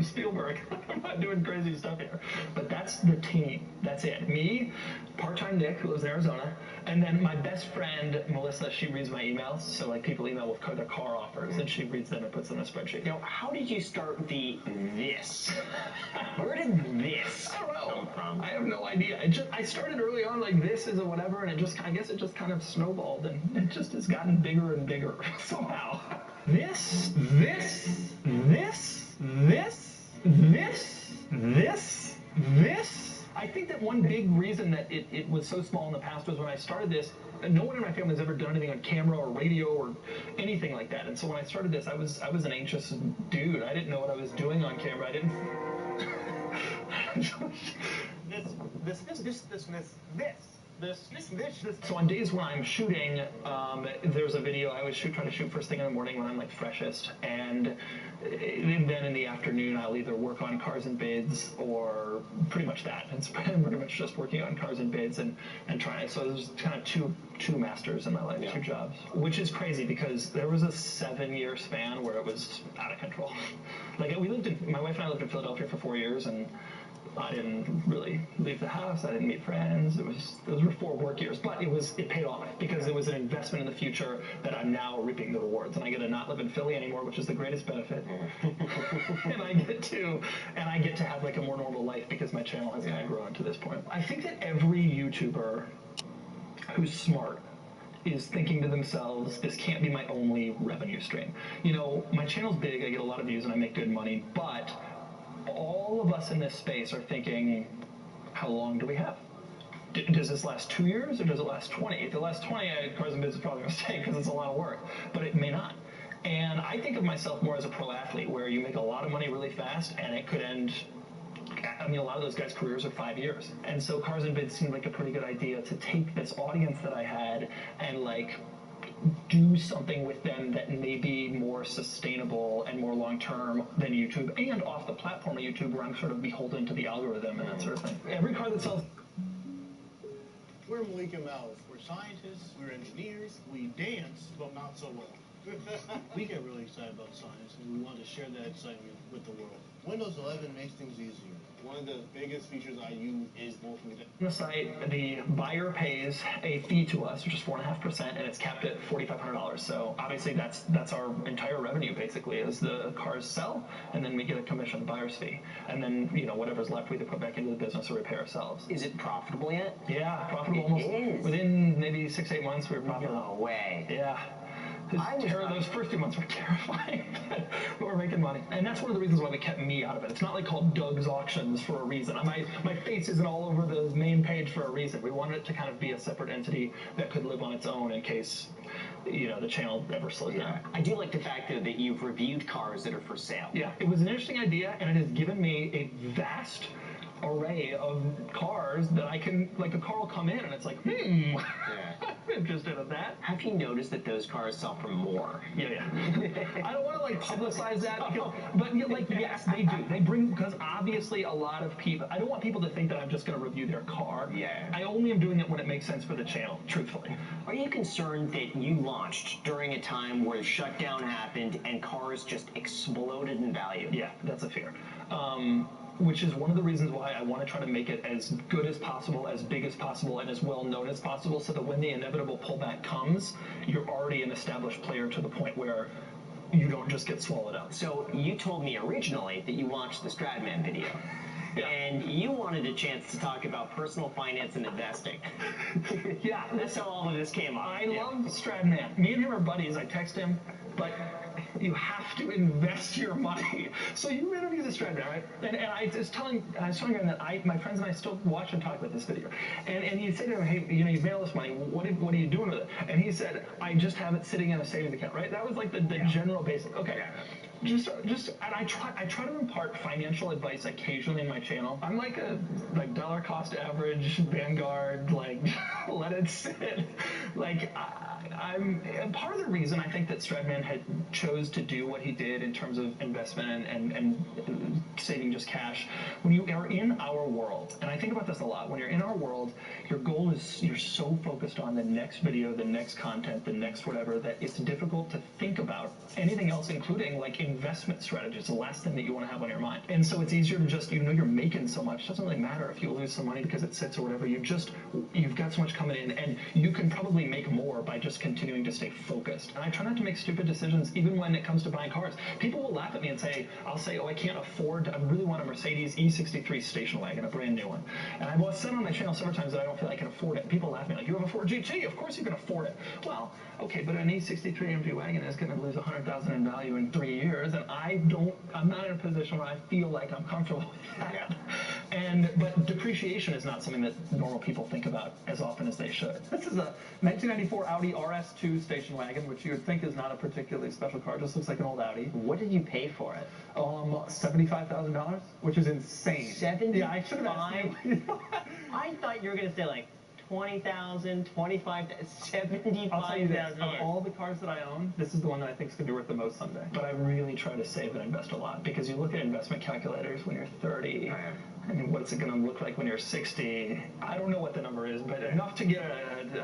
Spielberg. I'm not doing crazy stuff here. But that's the team. That's it. Me, part-time Nick, who lives in Arizona, and then my best friend, Melissa, she reads my emails. So, like, people email with their car offers, and she reads them and puts them in a spreadsheet.
Now, how did you start the this? Where did this
I don't know.
come from?
I have no idea. I started early on like this is a whatever, and I guess it just kind of snowballed, and it just has gotten bigger and bigger somehow. This. I think that one big reason that it was so small in the past was when I started this, no one in my family has ever done anything on camera or radio or anything like that. And so when I started this, I was an anxious dude. I didn't know what I was doing on camera. I didn't. So on days when I'm shooting, there's a video I always try to shoot first thing in the morning when I'm like freshest, and then in the afternoon I'll either work on cars and bids or pretty much that. It's pretty much just working on cars and bids and trying. So there's kind of two masters in my life, two jobs, which is crazy because there was a 7-year span where it was out of control. Like my wife and I lived in Philadelphia for 4 years, and I didn't really leave the house. I didn't meet friends. Those were 4 work years, but it paid off because it was an investment in the future that I'm now reaping the rewards, and I get to not live in Philly anymore, which is the greatest benefit. and I get to have like a more normal life because my channel has kind of grown to this point. I think that every YouTuber who's smart is thinking to themselves, this can't be my only revenue stream. You know, my channel's big, I get a lot of views, and I make good money, but all of us in this space are thinking, how long do we have? Does this last 2 years or does it last 20? If it lasts 20, Cars and Bids is probably a mistake because it's a lot of work, but it may not. And I think of myself more as a pro athlete where you make a lot of money really fast and it could end, I mean, a lot of those guys' careers are 5 years. And so Cars and Bids seemed like a pretty good idea to take this audience that I had and like do something with them that may be more sustainable and more long-term than YouTube, and off the platform of YouTube where I'm sort of beholden to the algorithm and that sort of thing. Every car that sells...
We're Malik and Malif. We're scientists, we're engineers, we dance, but not so well. We get really excited about science, and we want to share that excitement with the world. Windows 11 makes things easier. One of the biggest features I use is multimedia.
On the site, the buyer pays a fee to us, which is 4.5%, and it's capped at $4,500. So obviously that's our entire revenue basically, is the cars sell, and then we get a commission, the buyer's fee, and then whatever's left we either put back into the business or we pay ourselves.
Is it profitable yet?
Yeah, profitable almost.
It is.
Within maybe 6-8 months we were profitable.
No way.
Yeah. Those first 2 months were terrifying, but we're making money. And that's one of the reasons why they kept me out of it. It's not like called Doug's Auctions for a reason. My face isn't all over the main page for a reason. We wanted it to kind of be a separate entity that could live on its own in case, the channel ever slowed down.
I do like the fact though that you've reviewed cars that are for sale.
Yeah, it was an interesting idea, and it has given me a vast array of cars that I can, like a car will come in and it's like, I'm interested in that.
Have you noticed that those cars sell for more?
Yeah. I don't want to like publicize that, but yes, they do. They bring, because obviously a lot of people, I don't want people to think that I'm just going to review their car.
Yeah.
I only am doing it when it makes sense for the channel, truthfully.
Are you concerned that you launched during a time where the shutdown happened and cars just exploded in value?
Yeah, that's a fear. Which is one of the reasons why I want to try to make it as good as possible, as big as possible, and as well known as possible, so that when the inevitable pullback comes, you're already an established player to the point where you don't just get swallowed up.
So you told me originally that you watched the Stradman video. Yeah. And you wanted a chance to talk about personal finance and investing.
Yeah.
That's how all of this came up.
I love Stradman. Me and him are buddies. I text him, but you have to invest your money. So you interview the Stradman, right? And I was telling him that my friends and I still watch and talk about this video. And you say to him, hey, you've made all this money. What are you doing with it? And he said, I just have it sitting in a savings account, right? That was like the general basic. Okay. And I try to impart financial advice occasionally in my channel. I'm like a dollar cost average, Vanguard, let it sit. I'm part of the reason I think that Stradman had chose to do what he did in terms of investment and saving just cash. When you are in our world, and I think about this a lot. When you're in our world, your goal is you're so focused on the next video, the next content, the next whatever, that it's difficult to think about anything else, including like investment strategies, the last thing that you want to have on your mind. And so it's easier to just, you're making so much, it doesn't really matter if you lose some money because it sits or whatever, you've got so much coming in, and you can probably make more by just continuing to stay focused. And I try not to make stupid decisions, even when it comes to buying cars. People will laugh at me and say, I'll say, oh, I can't afford, I really want a Mercedes E63 station wagon, a brand new one. And I've said on my channel several times that I don't feel I can afford it. People laugh at me like, you have a Ford GT, of course you can afford it. Well, okay, but an E63 AMG wagon is going to lose $100,000 in value in 3 years, and I'm not in a position where I feel like I'm comfortable with that. But depreciation is not something that normal people think about as often as they should.
This is a 1994 Audi RS2 station wagon, which you would think is not a particularly special car. It just looks like an old Audi.
What did you pay for it?
$75,000, which is insane.
75?
Yeah, I should have asked you.
I thought you were going to say like 20,000, 25,000, 75,000.
I'll tell you this, of all the cars that I own, this is the one that I think is going to be worth the most someday.
But I really try to save and invest a lot, because you look at investment calculators when you're 30, I mean, what's it going to look like when you're 60? I don't know what the number is, but enough to get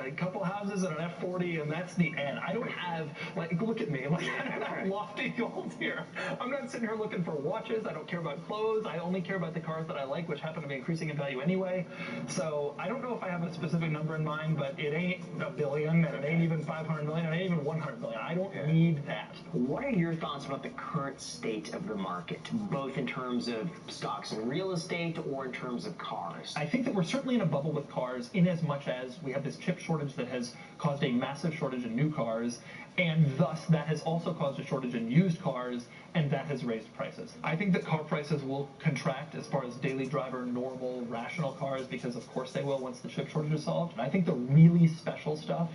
a couple houses and an F40, and that's the end. I don't have, like, look at me, like, I have lofty goals here. I'm not sitting here looking for watches. I don't care about clothes. I only care about the cars that I like, which happen to be increasing in value anyway. So I don't know if I have a specific number in mind, but it ain't $1 billion, and it ain't even 500 million, and it ain't even 100 million. I don't need that.
What are your thoughts about the current state of the market, both in terms of stocks and real estate or in terms of cars?
I think that we're certainly in a bubble with cars, in as much as we have this chip shortage that has caused a massive shortage in new cars, and thus that has also caused a shortage in used cars, and that has raised prices. I think that car prices will contract as far as daily driver, normal, rational cars, because of course they will once the chip shortage is solved. I think the really special stuff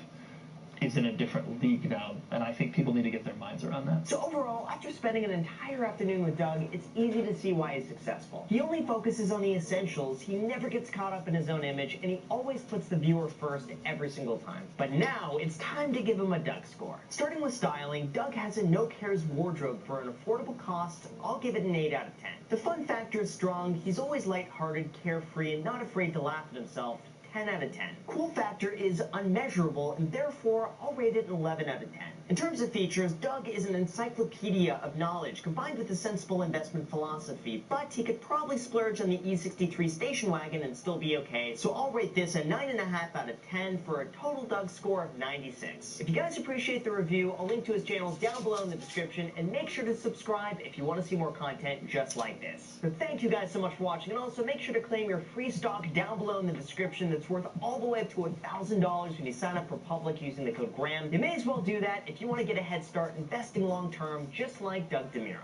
is in a different league now, and I think people need to get their minds around that.
So overall, after spending an entire afternoon with Doug, it's easy to see why he's successful. He only focuses on the essentials, he never gets caught up in his own image, and he always puts the viewer first every single time. But now, it's time to give him a Doug score. Starting with styling, Doug has a no-cares wardrobe for an affordable cost. I'll give it an 8 out of 10. The fun factor is strong, he's always lighthearted, carefree, and not afraid to laugh at himself. 10 out of 10. Cool factor is unmeasurable, and therefore I'll rate it an 11 out of 10. In terms of features, Doug is an encyclopedia of knowledge combined with a sensible investment philosophy, but he could probably splurge on the E63 station wagon and still be okay, so I'll rate this a 9.5 out of 10 for a total Doug score of 96. If you guys appreciate the review, I'll link to his channels down below in the description, and make sure to subscribe if you want to see more content just like this. So thank you guys so much for watching, and also make sure to claim your free stock down below in the description. That's worth all the way up to $1,000 when you sign up for Public using the code GRAHAM. You may as well do that if you want to get a head start investing long term, just like Doug DeMuro.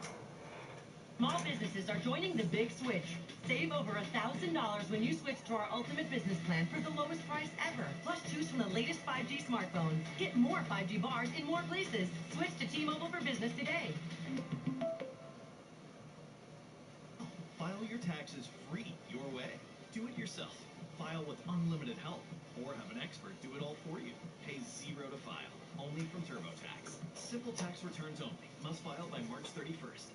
Small businesses are joining the big switch. Save over $1,000 when you switch to our ultimate business plan for the lowest price ever. Plus, choose from the latest 5G smartphones. Get more 5G bars in more places. Switch to T-Mobile for Business today.
File your taxes free your way. Do it yourself. File with unlimited help, or have an expert do it all for you. Pay $0 to file, only from TurboTax. Simple tax returns only. Must file by March 31st.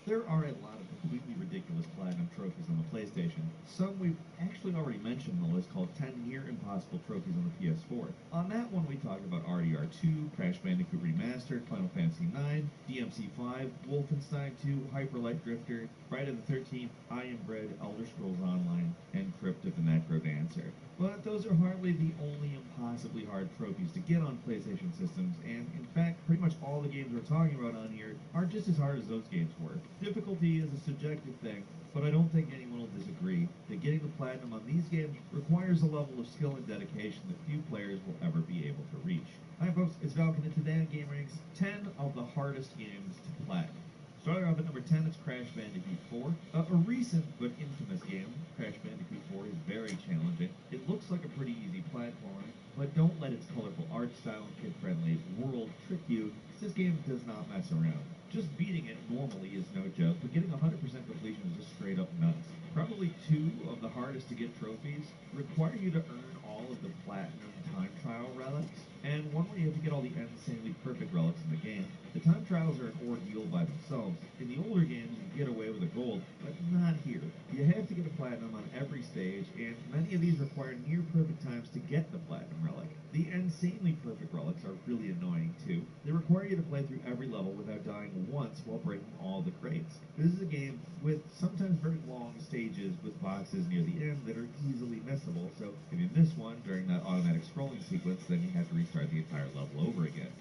There are a lot of completely ridiculous platinum trophies on the PlayStation. Some we've actually already mentioned on the list, called 10 Near Impossible Trophies on the PS4. On that one, we talked about RDR2, Crash Bandicoot Remastered, Final Fantasy IX, DMC5, Wolfenstein 2, Hyper Light Drifter, Friday the 13th, I Am Bread, Elder Scrolls Online, and Crypt of the Necrodancer. But those are hardly the only impossibly hard trophies to get on PlayStation systems, and in fact, pretty much all the games we're talking about on here are just as hard as those games were. Difficulty is a subjective thing, but I don't think anyone will disagree that getting the platinum on these games requires a level of skill and dedication that few players will ever be able to reach. Hi folks, it's Falcon, and today on Game Ranks, 10 of the hardest games to platinum. Starting off at number 10 is Crash Bandicoot 4. A recent but infamous game. Crash Bandicoot 4 is very challenging. It looks like a pretty easy platformer, but don't let its colorful art style and kid-friendly world trick you, because this game does not mess around. Just beating it normally is no joke, but getting 100% completion is just straight up nuts. Probably two of the hardest to get trophies require you to earn all of the platinum time trial relics, and one where you have to get all the insanely perfect relics in the game. The time trials are an ordeal by themselves. In the older games, you get away with a gold, but not here. You have to get a platinum on every stage, and many of these require near perfect times to get the platinum relic. The insanely perfect relics are really annoying too. They require you to play through every level without dying once while breaking all the crates. This is a game with sometimes very long stages with boxes near the end that are easily missable, so if you miss one during that automatic scrolling sequence, then you have to restart the entire level over again.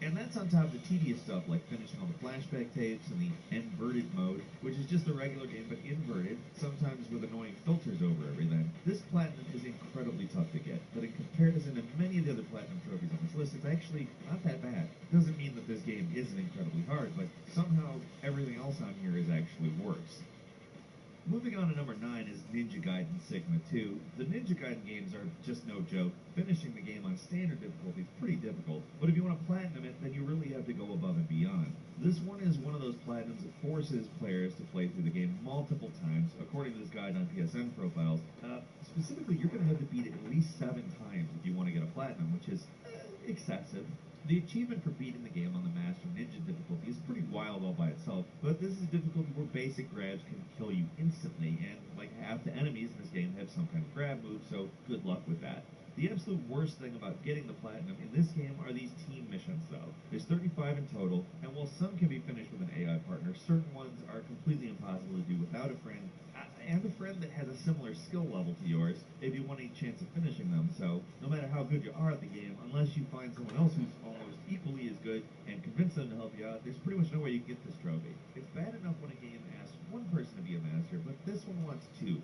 And that's on top of the tedious stuff like finishing all the flashback tapes and the inverted mode, which is just a regular game but inverted, sometimes with annoying filters over everything. This platinum is incredibly tough to get, but in comparison to many of the other platinum trophies on this list, it's actually not that bad. Doesn't mean that this game isn't incredibly hard, but somehow everything else on here is actually worse. Moving on to number 9 is Ninja Gaiden Sigma 2. The Ninja Gaiden games are just no joke. Finishing the game on standard difficulty is pretty difficult, but if you want to platinum it, then you really have to go above and beyond. This one is one of those platinums that forces players to play through the game multiple times, according to this guide on PSN profiles. Specifically, you're going to have to beat it at least 7 times if you want to get a platinum, which is excessive. The achievement for beating the game on the Master Ninja difficulty is pretty wild all by itself, but this is a difficulty where basic grabs can kill you instantly, and like half the enemies in this game have some kind of grab move, so good luck with that. The absolute worst thing about getting the platinum in this game are these team missions, though. There's 35 in total, and while some can be finished with an AI partner, certain ones are completely impossible to do without a friend, and a friend that has a similar skill level to yours if you want a chance of finishing them. So no matter how good you are at the game, unless you find someone else who's almost equally as good and convince them to help you out, there's pretty much no way you can get this trophy. It's bad enough when a game asks one person to be a master, but this one wants 2.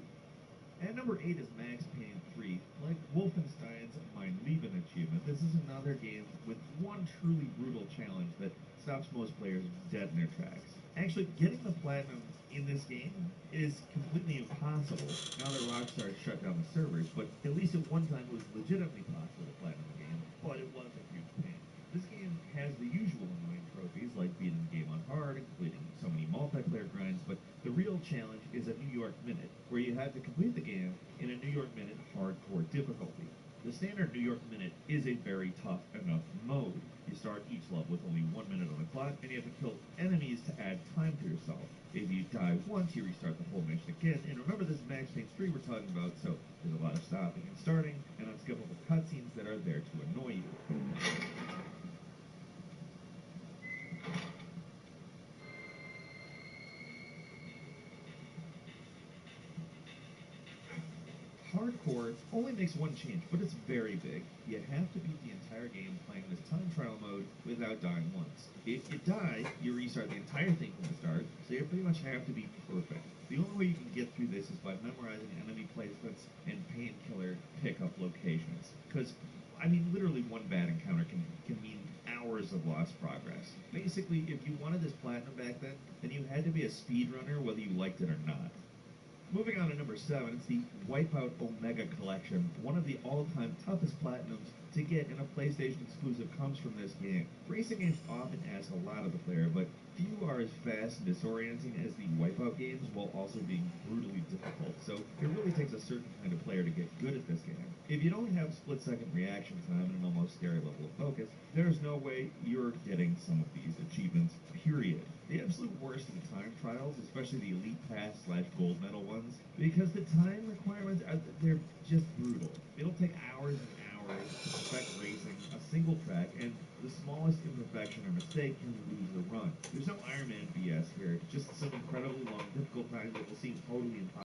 And number 8 is Max Payne 3. Like Wolfenstein's Mein Leben achievement, this is another game with one truly brutal challenge that stops most players dead in their tracks. Actually, getting the platinum in this game is completely impossible now that Rockstar shut down the servers, but at least at one time it was legitimately possible to platinum the game, but it was a huge pain. This game has the usual annoying trophies like beating the game on hard and completing so many multiplayer grinds, but the real challenge is a New York Minute, where you have to complete the game in a New York Minute hardcore difficulty. The standard New York Minute is a very tough enough mode. You start each level with only 1 minute on the clock, and you have to kill enemies to add time to yourself. If you die once, you restart the whole mission again. And remember, this is Max Payne 3 we're talking about, so there's a lot of stopping and starting, and unskippable cutscenes that are there to annoy you. Hardcore only makes one change, but it's very big. You have to beat the entire game playing this time trial mode without dying once. If you die, you restart the entire thing from the start, so you pretty much have to be perfect. The only way you can get through this is by memorizing enemy placements and painkiller pickup locations. Because, I mean, literally one bad encounter can mean hours of lost progress. Basically, if you wanted this platinum back then you had to be a speedrunner whether you liked it or not. Moving on to number 7, it's the Wipeout Omega Collection. One of the all-time toughest platinums to get in a PlayStation exclusive comes from this game. Racing games often ask a lot of the player, but few are as fast and disorienting as the Wipeout games while also being brutally difficult, so it really only takes a certain kind of player to get good at this game. If you don't have split-second reaction time and an almost scary level of focus, there's no way you're getting some of these achievements, period. The absolute worst of the time trials, especially the Elite Pass/Gold Medal ones, because the time requirements, they're just brutal. It'll take hours and hours to perfect racing a single track, and the smallest imperfection or mistake can lose the run. There's no Iron Man BS here, just some incredibly long, difficult times that will seem totally impossible.